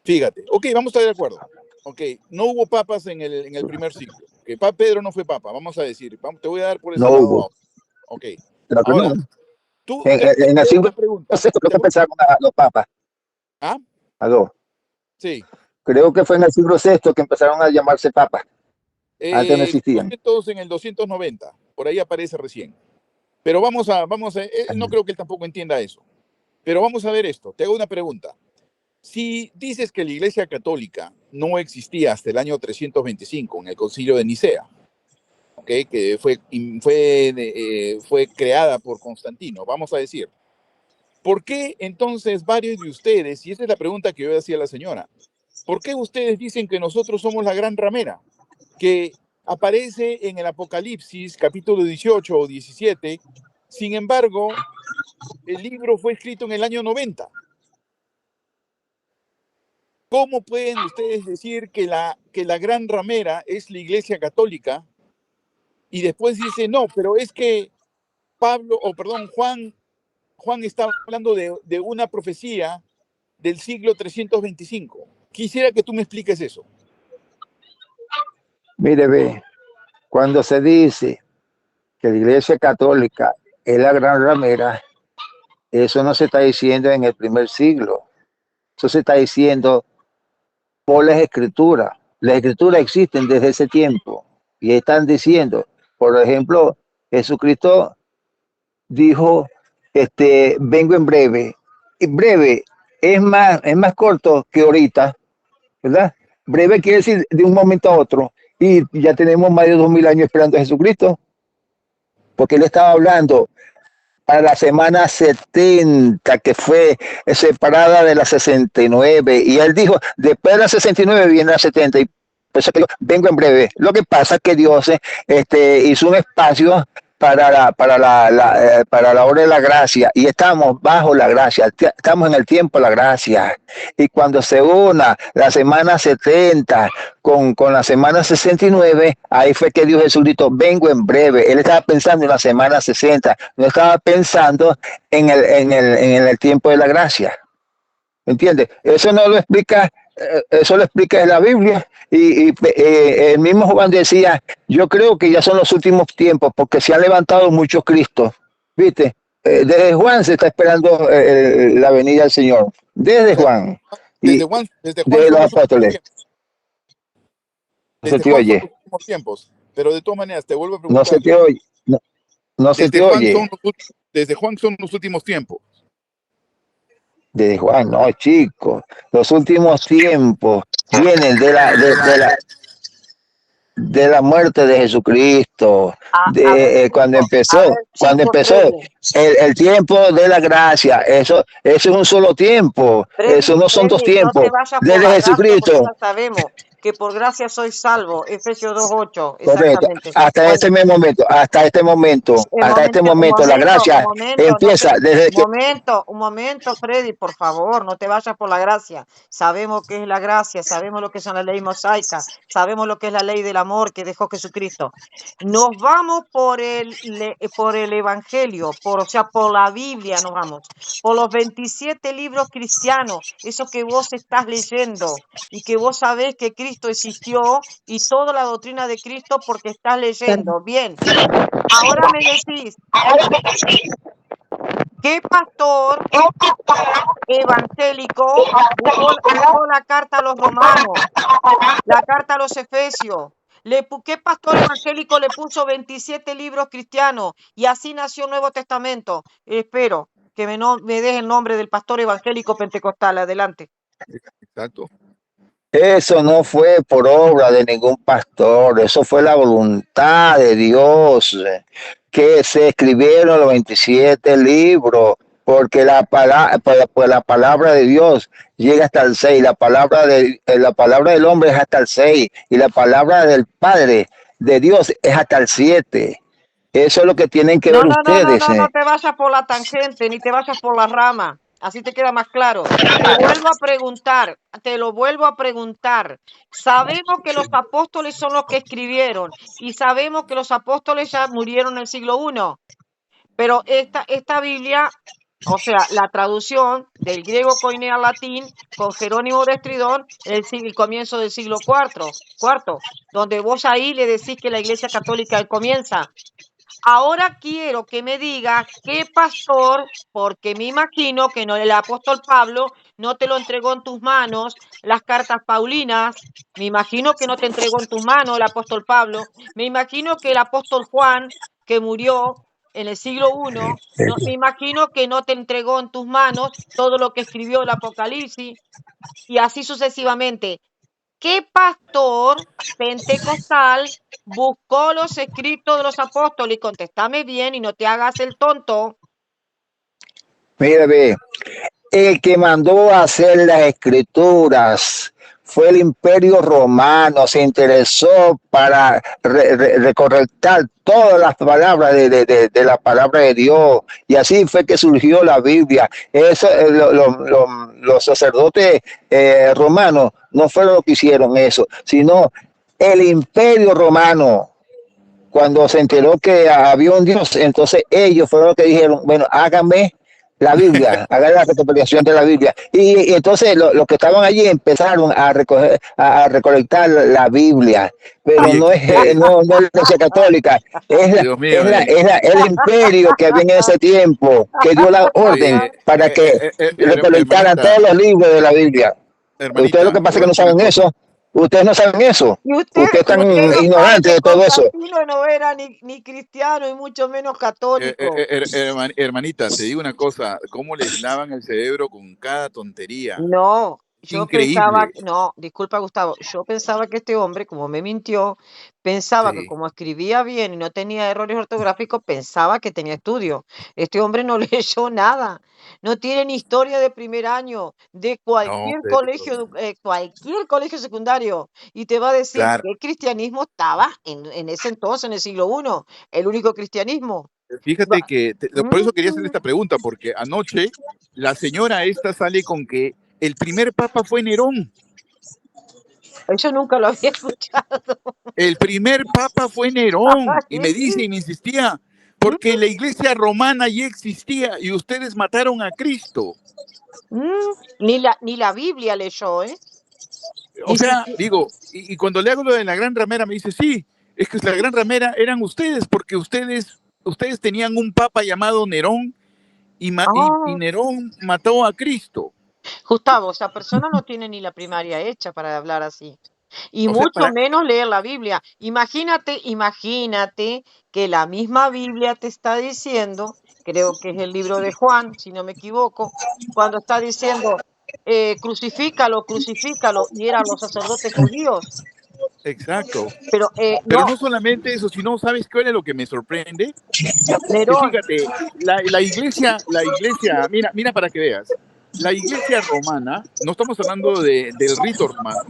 Fíjate. Ok, vamos a estar de acuerdo. Ok, no hubo papas en el primer siglo. Okay, Pedro no fue papa, vamos a decir. Te voy a dar por ese No lado hubo. ahora. Ok. Claro que no. Ahora, te En el hago siglo una pregunta. VI creo que empezaron los papas. ¿Ah? Aló. Sí. Creo que fue en el siglo VI que empezaron a llamarse papas. Antes no existían. En el 290. Por ahí aparece recién. Pero vamos a, no creo que él tampoco entienda eso. Pero vamos a ver esto. Te hago una pregunta. Si dices que la Iglesia Católica no existía hasta el año 325 en el Concilio de Nicea, ¿okay? Que fue creada por Constantino, vamos a decir, ¿por qué entonces varios de ustedes, y esta es la pregunta que yo hacía a la señora, ¿por qué ustedes dicen que nosotros somos la gran ramera? Que aparece en el Apocalipsis, capítulo 18 o 17, sin embargo, el libro fue escrito en el año 90. ¿Cómo pueden ustedes decir que la gran ramera es la Iglesia Católica? Y después dice, no, pero es que Juan está hablando de una profecía del siglo 325. Quisiera que tú me expliques eso. Mire, ve, cuando se dice que la Iglesia Católica es la gran ramera, eso no se está diciendo en el primer siglo. Eso se está diciendo por las escrituras. Las escrituras existen desde ese tiempo y están diciendo, por ejemplo, Jesucristo dijo, vengo en breve. Y breve es más corto que ahorita, ¿verdad? Breve quiere decir de un momento a otro. Y ya tenemos más de 2000 años esperando a Jesucristo, porque él estaba hablando para la semana 70, que fue separada de la 69, y él dijo, después de la 69 viene la 70, y por eso que yo vengo en breve. Lo que pasa es que Dios hizo un espacio para la hora de la gracia, y estamos bajo la gracia, estamos en el tiempo de la gracia, y cuando se una la semana 70 con la semana 69, ahí fue que Dios Jesucristo, vengo en breve. Él estaba pensando en la semana 60, no estaba pensando en el tiempo de la gracia. ¿Entiendes? Eso no lo explica, eso lo explica en la Biblia. Y el mismo Juan decía, yo creo que ya son los últimos tiempos, porque se han levantado muchos Cristos. ¿Viste? Desde Juan se está esperando la venida del Señor. Desde Juan. Desde Y Juan de los son apóstoles. No se te oye. los últimos tiempos. Pero de todas maneras, te vuelvo a No preguntar. se te oye. No se te oye. Desde Juan son los últimos tiempos. Desde Juan, no, chicos. Los últimos tiempos vienen de la muerte de Jesucristo, cuando empezó el tiempo de la gracia. Eso es un solo tiempo. Eso no son dos tiempos. No te vayas por Desde la Jesucristo. gracia, ya sabemos que por gracia soy salvo. Efesios 2:8. Correcto. Hasta este momento, la gracia empieza desde que... Un momento, Freddy, por favor, no te vayas por la gracia. Sabemos que es la gracia, sabemos lo que es la ley mosaica, sabemos lo que es la ley del amor que dejó Jesucristo. Nos vamos por el Evangelio, por la Biblia nos vamos, por los 27 libros cristianos, eso que vos estás leyendo y que vos sabés que Cristo existió y toda la doctrina de Cristo porque estás leyendo. Bien, ahora me decís, ¿qué pastor evangélico buscó la carta a los romanos, la carta a los efesios? ¿Qué pastor evangélico le puso 27 libros cristianos y así nació el Nuevo Testamento? Espero que me deje el nombre del pastor evangélico pentecostal. Adelante. Exacto. Eso no fue por obra de ningún pastor, eso fue la voluntad de Dios, que se escribieron los 27 libros, porque la palabra de Dios llega hasta el 6, la palabra del hombre es hasta el 6, y la palabra del Padre de Dios es hasta el 7. Eso es lo que tienen que ver ustedes. No te vayas por la tangente, ni te vayas por la rama. Así te queda más claro. Te vuelvo a preguntar, te lo vuelvo a preguntar. Sabemos que los apóstoles son los que escribieron y sabemos que los apóstoles ya murieron en el siglo I, pero esta Biblia, o sea, la traducción del griego koiné al latín con Jerónimo de Estridón en el comienzo del siglo IV, donde vos ahí le decís que la Iglesia Católica comienza. Ahora quiero que me digas qué pastor, porque me imagino que no, el apóstol Pablo no te lo entregó en tus manos, las cartas paulinas, me imagino que no te entregó en tus manos el apóstol Pablo, me imagino que el apóstol Juan, que murió en el siglo I, me imagino que no te entregó en tus manos todo lo que escribió el Apocalipsis, y así sucesivamente. ¿Qué pastor pentecostal buscó los escritos de los apóstoles? Y contéstame bien y no te hagas el tonto. Mira, ve, el que mandó a hacer las escrituras fue el Imperio Romano, se interesó para recorrectar todas las palabras de la palabra de Dios, y así fue que surgió la Biblia. Eso, los sacerdotes romanos no fueron los que hicieron eso, sino el Imperio Romano. Cuando se enteró que había un Dios, entonces ellos fueron los que dijeron, bueno, háganme la Biblia, hagan la recopilación de la Biblia. Y entonces los que estaban allí empezaron a recolectar la Biblia, pero no es la Iglesia Católica, es el imperio que había en ese tiempo, que dio la orden para que recolectaran todos los libros de la Biblia. Ustedes lo que pasa es que no saben eso. Ustedes no saben eso. Ustedes están ignorantes de todo eso. No era ni cristiano y mucho menos católico. Hermanita, te digo una cosa, ¿cómo les lavan el cerebro con cada tontería? No, yo increíble. Pensaba, no, disculpa Gustavo, yo pensaba que este hombre, como me mintió, pensaba que como escribía bien y no tenía errores ortográficos, pensaba que tenía estudio. Este hombre no leyó nada, no tiene ni historia de primer año de cualquier colegio secundario, y te va a decir que el cristianismo estaba en ese entonces, en el siglo I, el único cristianismo. Fíjate que, por eso quería hacer esta pregunta, porque anoche la señora esta sale con que el primer papa fue Nerón. Eso nunca lo había escuchado. El primer papa fue Nerón. Y me dice y me insistía, porque la iglesia romana ya existía y ustedes mataron a Cristo. Ni la Biblia leyó, ¿eh? O sea, digo, y cuando le hago lo de la gran ramera, me dice, sí, es que la gran ramera eran ustedes, porque ustedes tenían un papa llamado Nerón y Nerón mató a Cristo. Gustavo, esa persona no tiene ni la primaria hecha para hablar así. Y mucho menos leer la Biblia. Imagínate que la misma Biblia te está diciendo, creo que es el libro de Juan, si no me equivoco, cuando está diciendo, crucifícalo, y eran los sacerdotes judíos. Exacto. Pero no solamente eso, sino, ¿sabes qué es lo que me sorprende? Fíjate, la iglesia, mira para que veas, la iglesia romana, no estamos hablando del rito romano,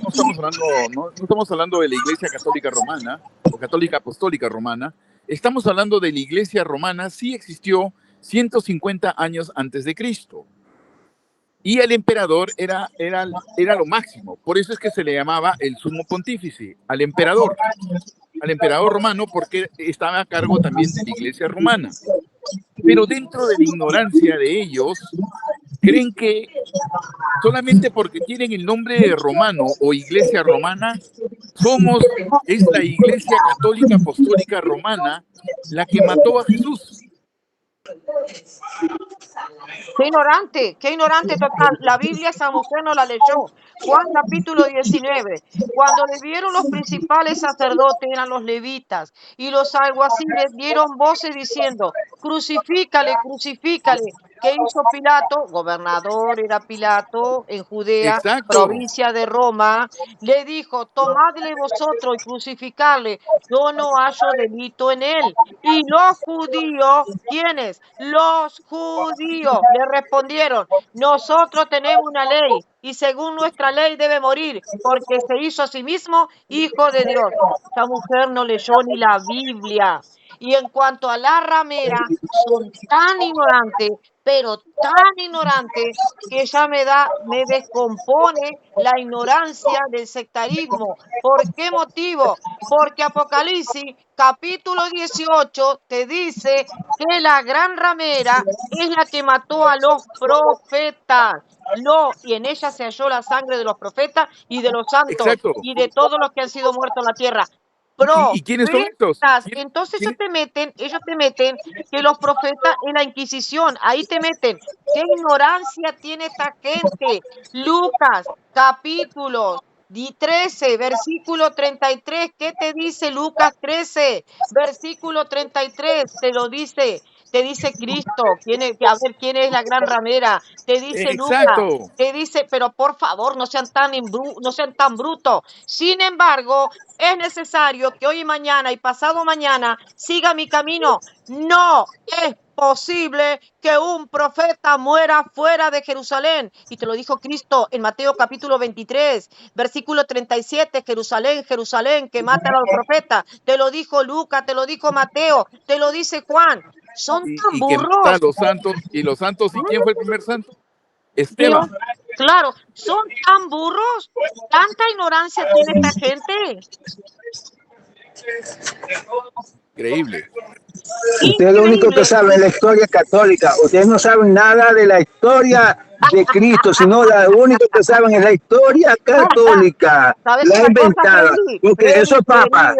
no estamos hablando de la iglesia católica romana o católica apostólica romana, estamos hablando de la iglesia romana, sí existió 150 años antes de Cristo. Y el emperador era lo máximo. Por eso es que se le llamaba el sumo pontífice, al emperador romano, porque estaba a cargo también de la iglesia romana. Pero dentro de la ignorancia de ellos, creen que solamente porque tienen el nombre de romano o iglesia romana, es la iglesia católica apostólica romana la que mató a Jesús. Qué ignorante total. La Biblia esa mujer no la leyó. Juan capítulo 19. Cuando le vieron los principales sacerdotes, eran los levitas, y los alguaciles dieron voces diciendo, crucifícale. ¿Qué hizo Pilato? Gobernador era Pilato en Judea, provincia de Roma. Le dijo, tomadle vosotros y crucificarle. Yo no hallo delito en él. Y los judíos, ¿quiénes? Los judíos le respondieron, nosotros tenemos una ley y según nuestra ley debe morir porque se hizo a sí mismo hijo de Dios. Esta mujer no leyó ni la Biblia. Y en cuanto a la ramera, son tan ignorantes, pero tan ignorantes, que ya me descompone la ignorancia del sectarismo. ¿Por qué motivo? Porque Apocalipsis capítulo 18 te dice que la gran ramera es la que mató a los profetas. Y en ella se halló la sangre de los profetas y de los santos Exacto. y de todos los que han sido muertos en la tierra. ¿Y quiénes son estos? Entonces ellos te meten que los profetas en la Inquisición, ahí te meten. ¿Qué ignorancia tiene esta gente? Lucas, capítulo 13, versículo 33. ¿Qué te dice Lucas 13, versículo 33? Te lo dice. Te dice Cristo, a ver quién es la gran ramera. Te dice Exacto. Lucas, te dice, pero por favor, no sean tan brutos. Sin embargo, es necesario que hoy y mañana y pasado mañana siga mi camino. No es posible que un profeta muera fuera de Jerusalén. Y te lo dijo Cristo en Mateo capítulo 23, versículo 37. Jerusalén, Jerusalén, que matan a los profetas. Te lo dijo Lucas, te lo dijo Mateo, te lo dice Juan. Son tan Y que mata a burros. los santos. ¿Y los santos? ¿Y quién fue el primer santo? Esteban. Claro, son tan burros. Tanta ignorancia tiene esta gente. Increíble. Ustedes lo único que saben es la historia católica. Ustedes no saben nada de la historia de Cristo, sino lo único que saben es la historia católica, la inventada. Porque esos papas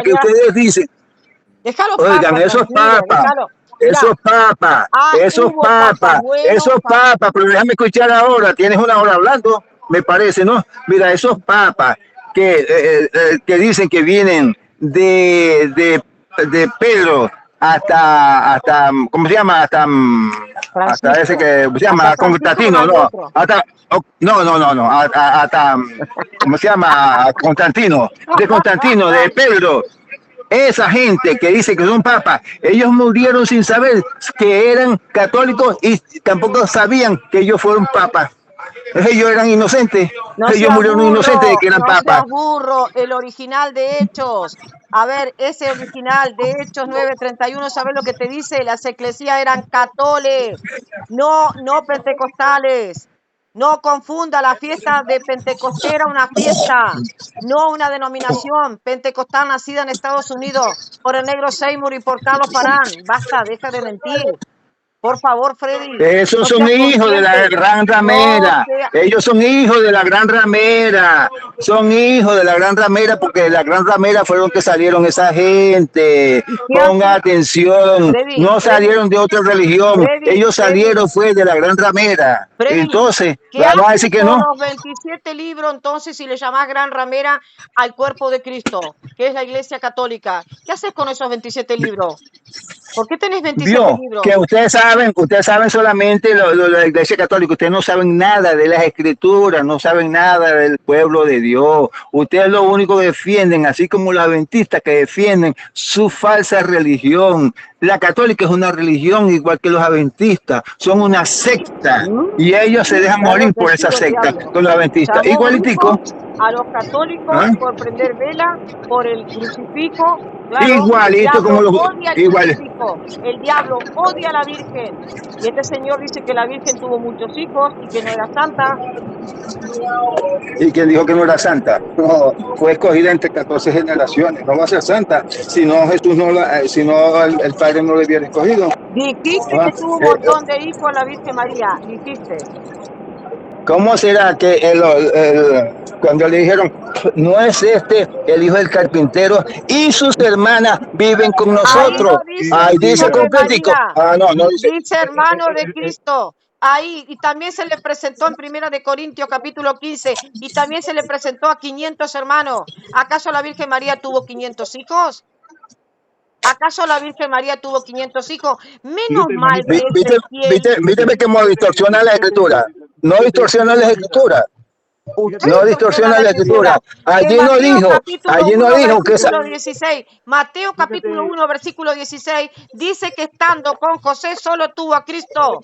que ustedes dicen, oigan, esos papas, pero déjame escuchar ahora, tienes una hora hablando, me parece, ¿no? Mira, esos papas que dicen que vienen de Pedro hasta ¿cómo se llama? Hasta ese que se llama Constantino, ¿no? Hasta ¿cómo se llama? Constantino, de Pedro. Esa gente que dice que son papas, ellos murieron sin saber que eran católicos y tampoco sabían que ellos fueron papas. Ellos eran inocentes. Ellos murieron inocentes de que eran papas. No seas burro, el original de Hechos. A ver, ese original de Hechos 9:31, ¿sabes lo que te dice? Las eclesías eran católicos, no pentecostales. No confunda, la fiesta de Pentecostés era una fiesta, no una denominación. Pentecostal nacida en Estados Unidos por el negro Seymour y por Carlos Parán. Basta, deja de mentir. Por favor, Freddy. Esos son hijos de la gran ramera. Ellos son hijos de la gran ramera. Son hijos de la gran ramera porque de la gran ramera fueron que salieron esa gente. Ponga atención. No salieron de otra religión. Ellos salieron fue de la gran ramera. Entonces, vamos a decir que no. Los 27 libros, entonces, si le llamás gran ramera al cuerpo de Cristo, que es la Iglesia Católica, ¿qué haces con esos 27 libros? ¿Por qué tenés 27 libros? Que ustedes saben solamente lo de la Iglesia Católica. Ustedes no saben nada de las Escrituras, no saben nada del pueblo de Dios. Ustedes lo único que defienden, así como los adventistas que defienden su falsa religión. La católica es una religión igual que los adventistas. Son una secta y ellos se dejan morir por esa secta con los adventistas. Igualitico. A los católicos por prender vela, por el crucifijo. Claro, igualito como los el diablo odia a la Virgen. Y este señor dice que la Virgen tuvo muchos hijos y que no era santa. ¿Y quién dijo que no era santa? No, fue escogida entre 14 generaciones. No va a ser santa si no Jesús si no el Padre no le hubiera escogido. Dijiste que tuvo un montón de hijos a la Virgen María. Dijiste. ¿Cómo será que cuando le dijeron, no es el hijo del carpintero y sus hermanas viven con nosotros? Ahí dice completico. No dice. Dice hermano de Cristo. Ahí, y también se le presentó en 1 de Corintios capítulo 15, y también se le presentó a 500 hermanos. ¿Acaso la Virgen María tuvo 500 hijos? ¿Acaso la Virgen María tuvo 500 hijos? Menos mal que Víteme cómo distorsiona la escritura. No distorsiona la escritura. No distorsiona la escritura. Allí no dijo que esa... 16, Mateo capítulo 1, versículo 16, dice que estando con José solo tuvo a Cristo.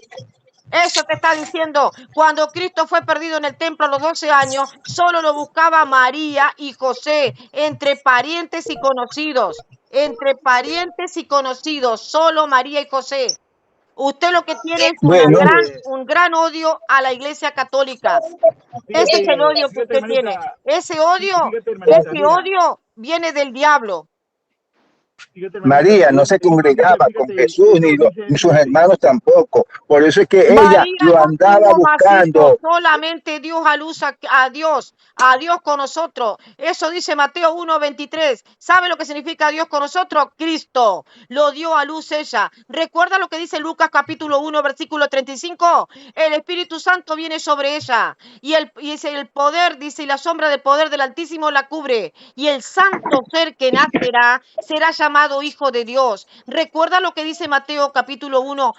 Eso te está diciendo. Cuando Cristo fue perdido en el templo a los 12 años, solo lo buscaba María y José, entre parientes y conocidos. entre parientes y conocidos, solo María y José. Usted lo que tiene es Bueno, un gran odio a la Iglesia Católica. Ese es el odio que usted tiene. Ese odio viene del diablo. María no se congregaba con Jesús ni sus hermanos tampoco. Por eso es que ella María lo no andaba tuvo más buscando. hijos, solamente Dios a luz a Dios con nosotros. Eso dice Mateo 1:23. ¿Sabe lo que significa Dios con nosotros? Cristo lo dio a luz ella. ¿Recuerda lo que dice Lucas capítulo 1, versículo 35? El Espíritu Santo viene sobre ella y el poder, dice, y la sombra del poder del Altísimo la cubre. Y el santo ser que nacerá será llamado Hijo de Dios. ¿Recuerda lo que dice Mateo capítulo 1,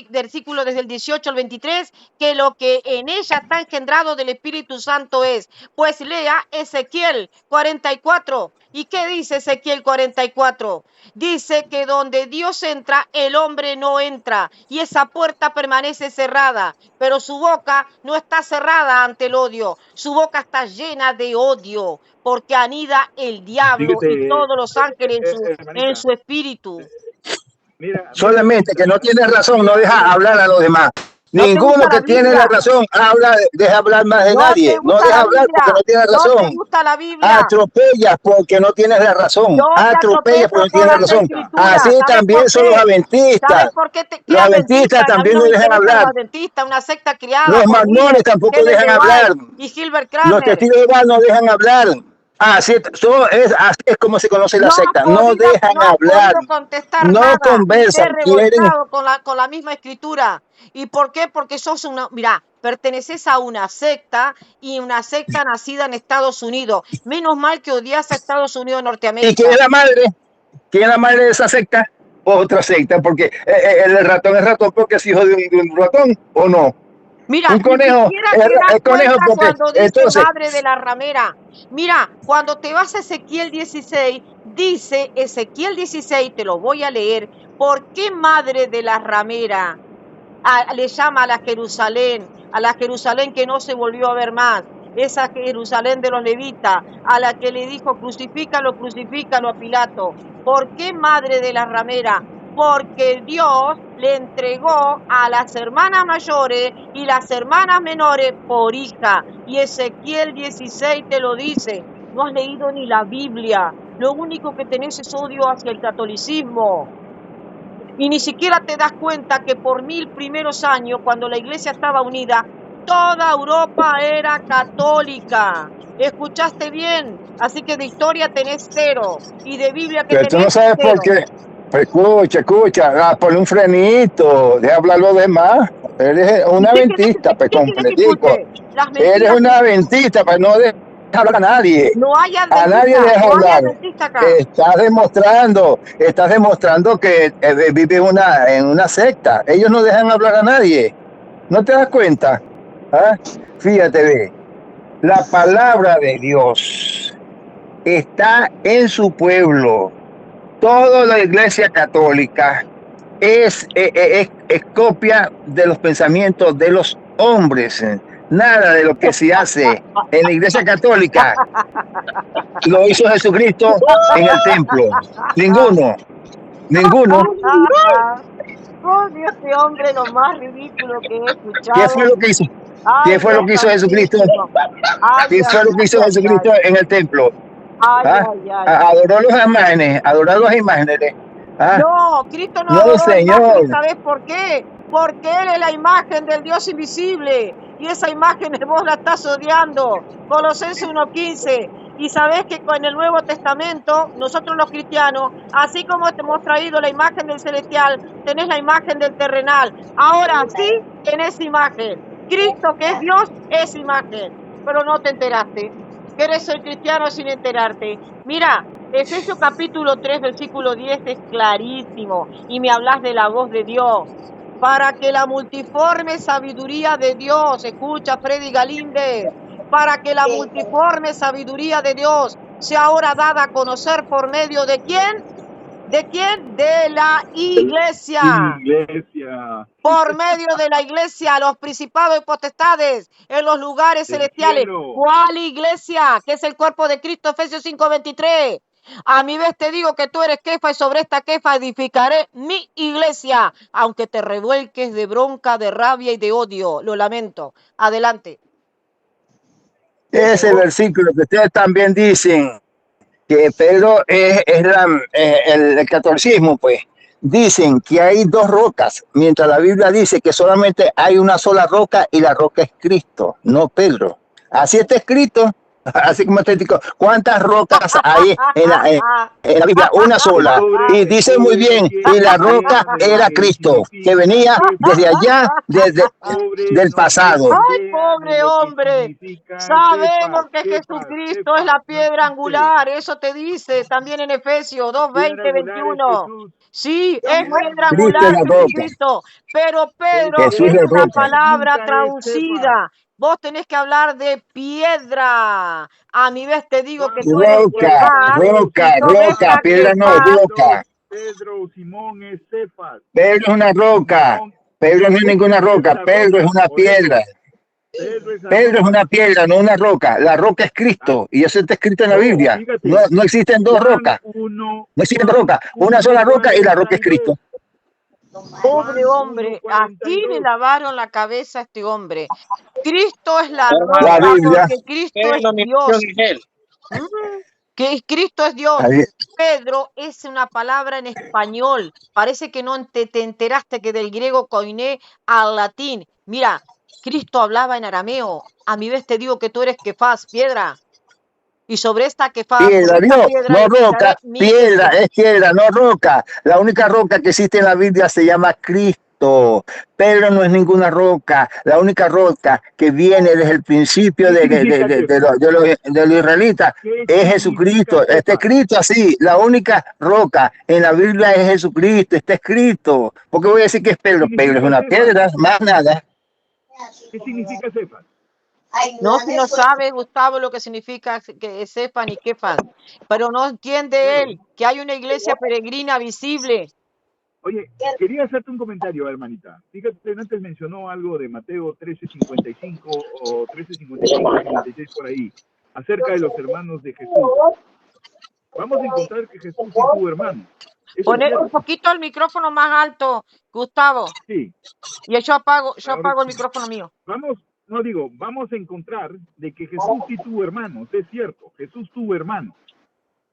versículo desde el 18 al 23? Que lo que en ella está engendrado del Espíritu Santo es. Pues lea Ezequiel 44. ¿Y qué dice Ezequiel 44? Dice que donde Dios entra, el hombre no entra. Y esa puerta permanece cerrada. Pero su boca no está cerrada ante el odio. Su boca está llena de odio. Porque anida el diablo y todos los ángeles en su espíritu. Solamente que no tiene razón, no deja hablar a los demás. Ninguno que tiene la razón deja hablar más de nadie. No deja hablar porque no tiene razón. No te gusta la Biblia. Atropellas porque no tienes la razón. Atropellas porque no tienes la razón. Así también son los adventistas. ¿Sabes por qué los adventistas también no dejan hablar. Los adventistas, una secta criada. Los mormones tampoco dejan hablar. Y Gilbert Kramer. Los testigos de Jehová no dejan hablar. Así es como se conoce la secta. No dejan hablar. No conversan. Quieren con la misma escritura. ¿Y por qué? Porque perteneces a una secta y una secta nacida en Estados Unidos. Menos mal que odias a Estados Unidos de Norteamérica. ¿Y quién es la madre? ¿Quién es la madre de esa secta? Otra secta, porque el ratón es ratón porque es hijo de un ratón, ¿o no? Mira, un conejo, el conejo porque cuando dice entonces, madre de la ramera. Mira, cuando te vas a Ezequiel 16, dice Ezequiel 16, te lo voy a leer, ¿por qué madre de la ramera? Le llama a la Jerusalén que no se volvió a ver más, esa Jerusalén de los levitas, a la que le dijo crucifícalo a Pilato. ¿Por qué madre de la ramera? Porque Dios le entregó a las hermanas mayores y las hermanas menores por hija. Y Ezequiel 16 te lo dice. No has leído ni la Biblia. Lo único que tenés es odio hacia el catolicismo. Y ni siquiera te das cuenta que por 1000 primeros años, cuando la iglesia estaba unida, toda Europa era católica. ¿Escuchaste bien? Así que de historia tenés 0 y de Biblia que pero tenés tú no sabes 0. por qué. Escucha, ponle un frenito, deja hablar lo demás. Eres una adventista, pues completico. Eres una adventista, pues no deja hablar a nadie. No hay adventista, a nadie deja hablar. Acá. Estás demostrando que vives en una secta. Ellos no dejan hablar a nadie. ¿No te das cuenta? ¿Ah? Fíjate, ve. La palabra de Dios está en su pueblo. Toda la iglesia católica es copia de los pensamientos de los hombres. Nada de lo que se hace en la iglesia católica lo hizo Jesucristo en el templo. Ninguno. Oh, Dios, este hombre lo más ridículo que he escuchado. ¿Qué fue lo que hizo? ¿Qué fue lo que hizo Jesucristo? ¿Qué fue lo que hizo Jesucristo en el templo? Adoró las imágenes, ¿Ah? No, Cristo no adoró Señor. Imágenes, ¿sabes por qué? Porque Él es la imagen del Dios invisible y esa imagen vos la estás odiando. Colosenses 1:15. Y sabés que en el Nuevo Testamento, nosotros los cristianos, así como te hemos traído la imagen del celestial, tenés la imagen del terrenal. Ahora sí tenés imagen. Cristo, que es Dios, es imagen. Pero no te enteraste. Querés ser cristiano sin enterarte. Mira, Efesios capítulo 3, versículo 10 es clarísimo. Y me hablas de la voz de Dios. Para que la multiforme sabiduría de Dios, escucha Freddy Galíndez, para que la multiforme sabiduría de Dios sea ahora dada a conocer por medio de ¿quién? ¿De quién? De la iglesia. Por medio de la iglesia, los principados y potestades en los lugares celestiales. ¿Cuál iglesia? Que es el cuerpo de Cristo, Efesios 5:23. A mi vez te digo que tú eres Kefa y sobre esta Kefa edificaré mi iglesia, aunque te revuelques de bronca, de rabia y de odio. Lo lamento. Adelante. Ese versículo que ustedes también dicen que Pedro el catolicismo, pues dicen que hay dos rocas, mientras la Biblia dice que solamente hay una sola roca y la roca es Cristo, no Pedro. Así está escrito, así como está escrito. ¿Cuántas rocas hay en la Biblia? Una sola. Y dice muy bien, y la roca era Cristo, que venía desde allá, del pasado. Ay, pobre hombre. Sabemos que Jesucristo es la piedra angular. Eso te dice también en Efesios 2:20, 21. Sí, es piedra angular Jesucristo. Pero Pedro Jesús es es una roca. palabra traducida. Vos tenés que hablar de piedra. A mi vez te digo que tú eres Roca, piedra no, roca. Pedro, Simón es Cefas. Pedro es una roca. Pedro no es ninguna roca. Pedro es una piedra. Pedro es una piedra, no una roca. La roca es Cristo y eso está escrito en la Biblia. No existen dos rocas. No existen dos rocas. Una sola roca y la roca es Cristo. Pobre hombre, aquí le lavaron la cabeza a este hombre. Cristo es la roca porque Cristo es Dios. Que Cristo es Dios. Pedro es una palabra en español. Parece que no te enteraste que del griego koiné al latín. Mira, Cristo hablaba en arameo. A mi vez te digo que tú eres Kefas, piedra. Y sobre esta Kefas, piedra, no roca, piedra, es piedra, no roca. La única roca que existe en la Biblia se llama Cristo. Pedro no es ninguna roca. La única roca que viene desde el principio de los israelitas es Jesucristo. Está escrito así. La única roca en la Biblia es Jesucristo. Está escrito. ¿Por qué voy a decir que es Pedro? Pedro es una piedra, más nada. ¿Qué significa Cefas? No, si no sabe, Gustavo, lo que significa que sepan y Kefas, pero no entiende él que hay una iglesia peregrina visible. Oye, quería hacerte un comentario, hermanita. Fíjate, antes mencionó algo de Mateo 13:55 o 13:55-56 por ahí, acerca de los hermanos de Jesús. Vamos a encontrar que Jesús sí tuvo hermanos. Poner un poquito el micrófono más alto, Gustavo. Sí. Y yo apago el micrófono mío. Vamos a encontrar de que Jesús sí tuvo hermanos, es cierto, Jesús tuvo hermanos.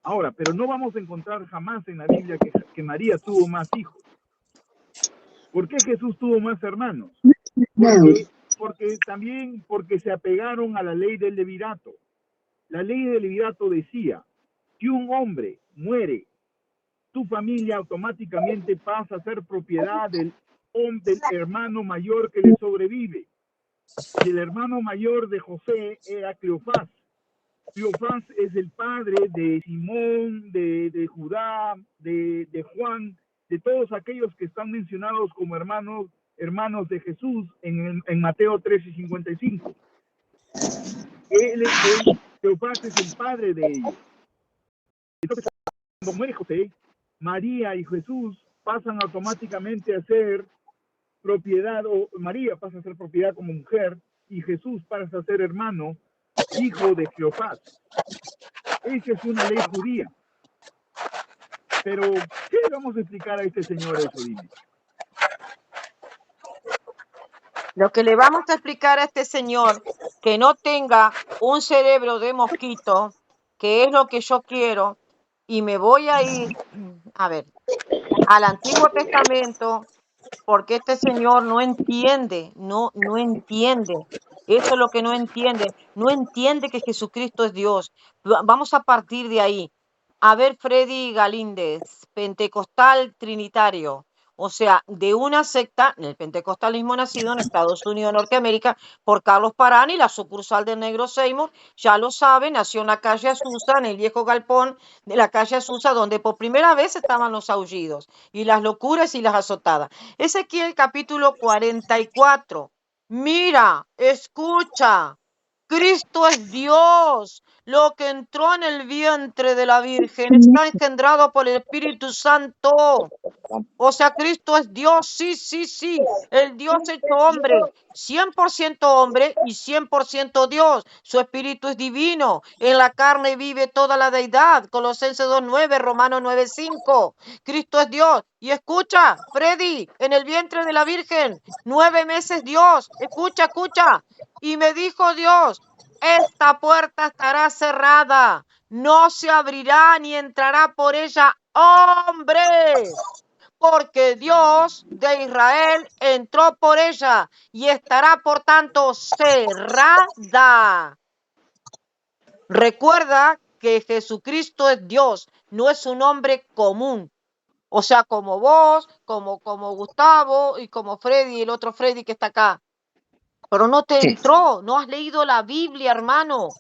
Ahora, pero no vamos a encontrar jamás en la Biblia que María tuvo más hijos. ¿Por qué Jesús tuvo más hermanos? Porque se apegaron a la ley del levirato. La ley del levirato decía, si un hombre muere, tu familia automáticamente pasa a ser propiedad del hermano mayor que le sobrevive. Y el hermano mayor de José era Cleofás. Cleofás es el padre de Simón, de Judá, de Juan, de todos aquellos que están mencionados como hermanos de Jesús en Mateo 13:55. Cleofás es el padre de ellos. Entonces, cuando muere José, María y Jesús pasan automáticamente a ser propiedad, o María pasa a ser propiedad como mujer, y Jesús pasa a ser hermano, hijo de Cleofás. Esa es una ley judía. Pero, ¿qué le vamos a explicar a este señor eso, dime? Lo que le vamos a explicar a este señor, que no tenga un cerebro de mosquito, que es lo que yo quiero, y me voy a ir, a ver, al Antiguo Testamento, porque este señor no entiende, no entiende. Eso es lo que no entiende. No entiende que Jesucristo es Dios. Vamos a partir de ahí. A ver, Freddy Galíndez, pentecostal trinitario. O sea, de una secta, el pentecostalismo nacido en Estados Unidos, Norteamérica, por Carlos Parani, la sucursal del Negro Seymour, ya lo sabe, nació en la calle Azusa, en el viejo galpón de la calle Azusa, donde por primera vez estaban los aullidos y las locuras y las azotadas. Ezequiel capítulo 44. Mira, escucha, Cristo es Dios. lo que entró en el vientre de la Virgen está engendrado por el Espíritu Santo. O sea, Cristo es Dios, sí, sí, sí, el Dios hecho hombre, 100% hombre y 100% Dios. Su espíritu es divino, en la carne vive toda la deidad. Colosenses 2:9, Romanos 9:5. Cristo es Dios. Y escucha, Freddy, en el vientre de la Virgen, 9 meses Dios. Escucha, escucha. Y me dijo Dios, esta puerta estará cerrada, no se abrirá ni entrará por ella hombre, porque Dios de Israel entró por ella y estará por tanto cerrada. Recuerda que Jesucristo es Dios, no es un hombre común. O sea, como vos, como Gustavo y como Freddy, el otro Freddy que está acá. Pero no te entró, no has leído la Biblia, hermano.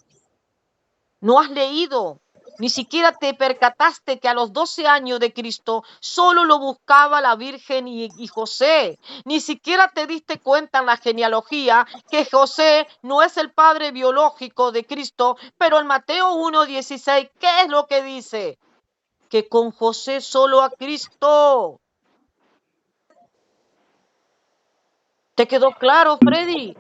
No has leído. Ni siquiera te percataste que a los 12 años de Cristo solo lo buscaba la Virgen y José. Ni siquiera te diste cuenta en la genealogía que José no es el padre biológico de Cristo, pero en Mateo 1:16, ¿qué es lo que dice? Que con José solo a Cristo. ¿Te quedó claro, Freddy?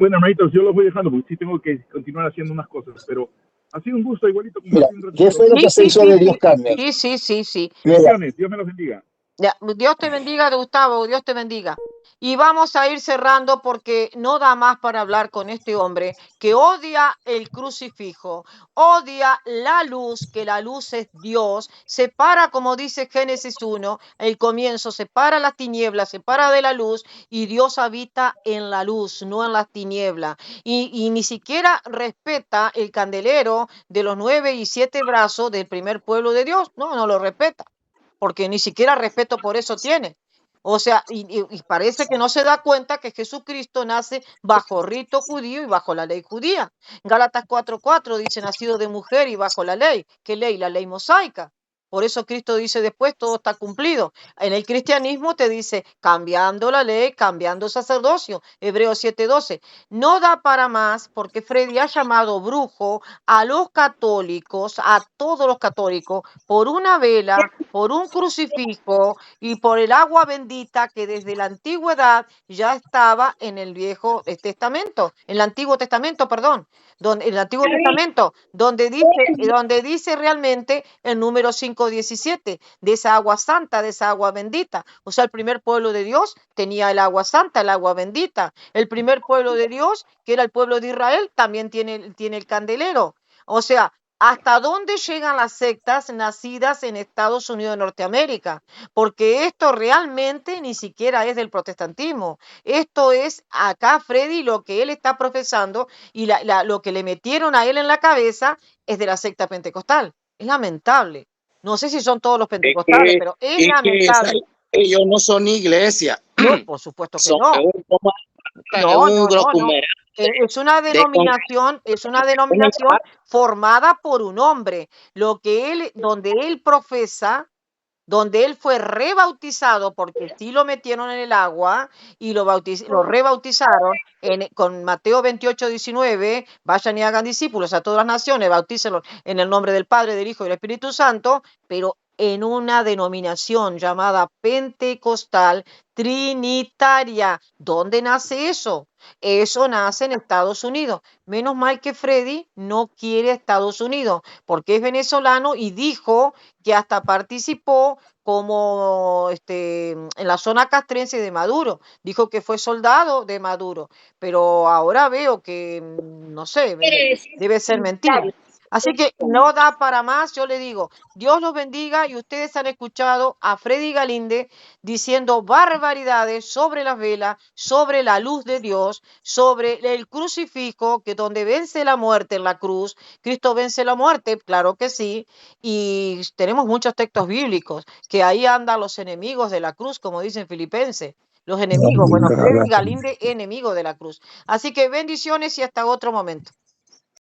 Bueno, hermanitos, yo los voy dejando porque sí tengo que continuar haciendo unas cosas, pero ha sido un gusto igualito compartir un ratito. ¿Qué fue lo que se hizo de Dios carne? Sí. Bendiciones, Dios me los bendiga. Ya, Dios te bendiga, Gustavo, Dios te bendiga. Y vamos a ir cerrando porque no da más para hablar con este hombre que odia el crucifijo, odia la luz, que la luz es Dios, separa, como dice Génesis 1, el comienzo, separa las tinieblas, separa de la luz, y Dios habita en la luz, no en las tinieblas. Y ni siquiera respeta el candelero de los 9 y 7 brazos del primer pueblo de Dios, no lo respeta, porque ni siquiera respeto por eso tiene. O sea, y parece que no se da cuenta que Jesucristo nace bajo rito judío y bajo la ley judía. Gálatas 4:4 dice, nacido de mujer y bajo la ley. ¿Qué ley? La ley mosaica. Por eso Cristo dice después, todo está cumplido. En el cristianismo te dice, cambiando la ley, cambiando sacerdocio. Hebreos 7:12. No da para más porque Freddy ha llamado brujo a los católicos, a todos los católicos, por una vela, por un crucifijo y por el agua bendita que desde la antigüedad ya estaba en el Viejo Testamento, en el Antiguo Testamento, perdón. En el Antiguo Testamento, donde dice realmente el número 5:17, de esa agua santa, de esa agua bendita. O sea, el primer pueblo de Dios tenía el agua santa, el agua bendita. El primer pueblo de Dios, que era el pueblo de Israel, también tiene el candelero. O sea, ¿hasta dónde llegan las sectas nacidas en Estados Unidos de Norteamérica? Porque esto realmente ni siquiera es del protestantismo. Esto es acá, Freddy, lo que él está profesando y lo que le metieron a él en la cabeza es de la secta pentecostal. Es lamentable. No sé si son todos los pentecostales, pero es lamentable. Ellos no son iglesia. No, por supuesto que no. Es una denominación, formada por un hombre. Donde él profesa, donde él fue rebautizado, porque sí lo metieron en el agua y lo rebautizaron con Mateo 28:19, vayan y hagan discípulos a todas las naciones, bautícenlos en el nombre del Padre, del Hijo y del Espíritu Santo, pero en una denominación llamada pentecostal trinitaria. ¿Dónde nace eso? Eso nace en Estados Unidos. Menos mal que Freddy no quiere Estados Unidos, porque es venezolano y dijo que hasta participó como en la zona castrense de Maduro. Dijo que fue soldado de Maduro, pero ahora veo que, no sé, debe ser mentira. Así que no da para más, yo le digo, Dios los bendiga, y ustedes han escuchado a Freddy Galinde diciendo barbaridades sobre las velas, sobre la luz de Dios, sobre el crucifijo, que donde vence la muerte en la cruz, Cristo vence la muerte, claro que sí, y tenemos muchos textos bíblicos, que ahí andan los enemigos de la cruz, como dicen Filipenses. Los enemigos, bueno, Freddy Galinde, enemigo de la cruz. Así que bendiciones y hasta otro momento.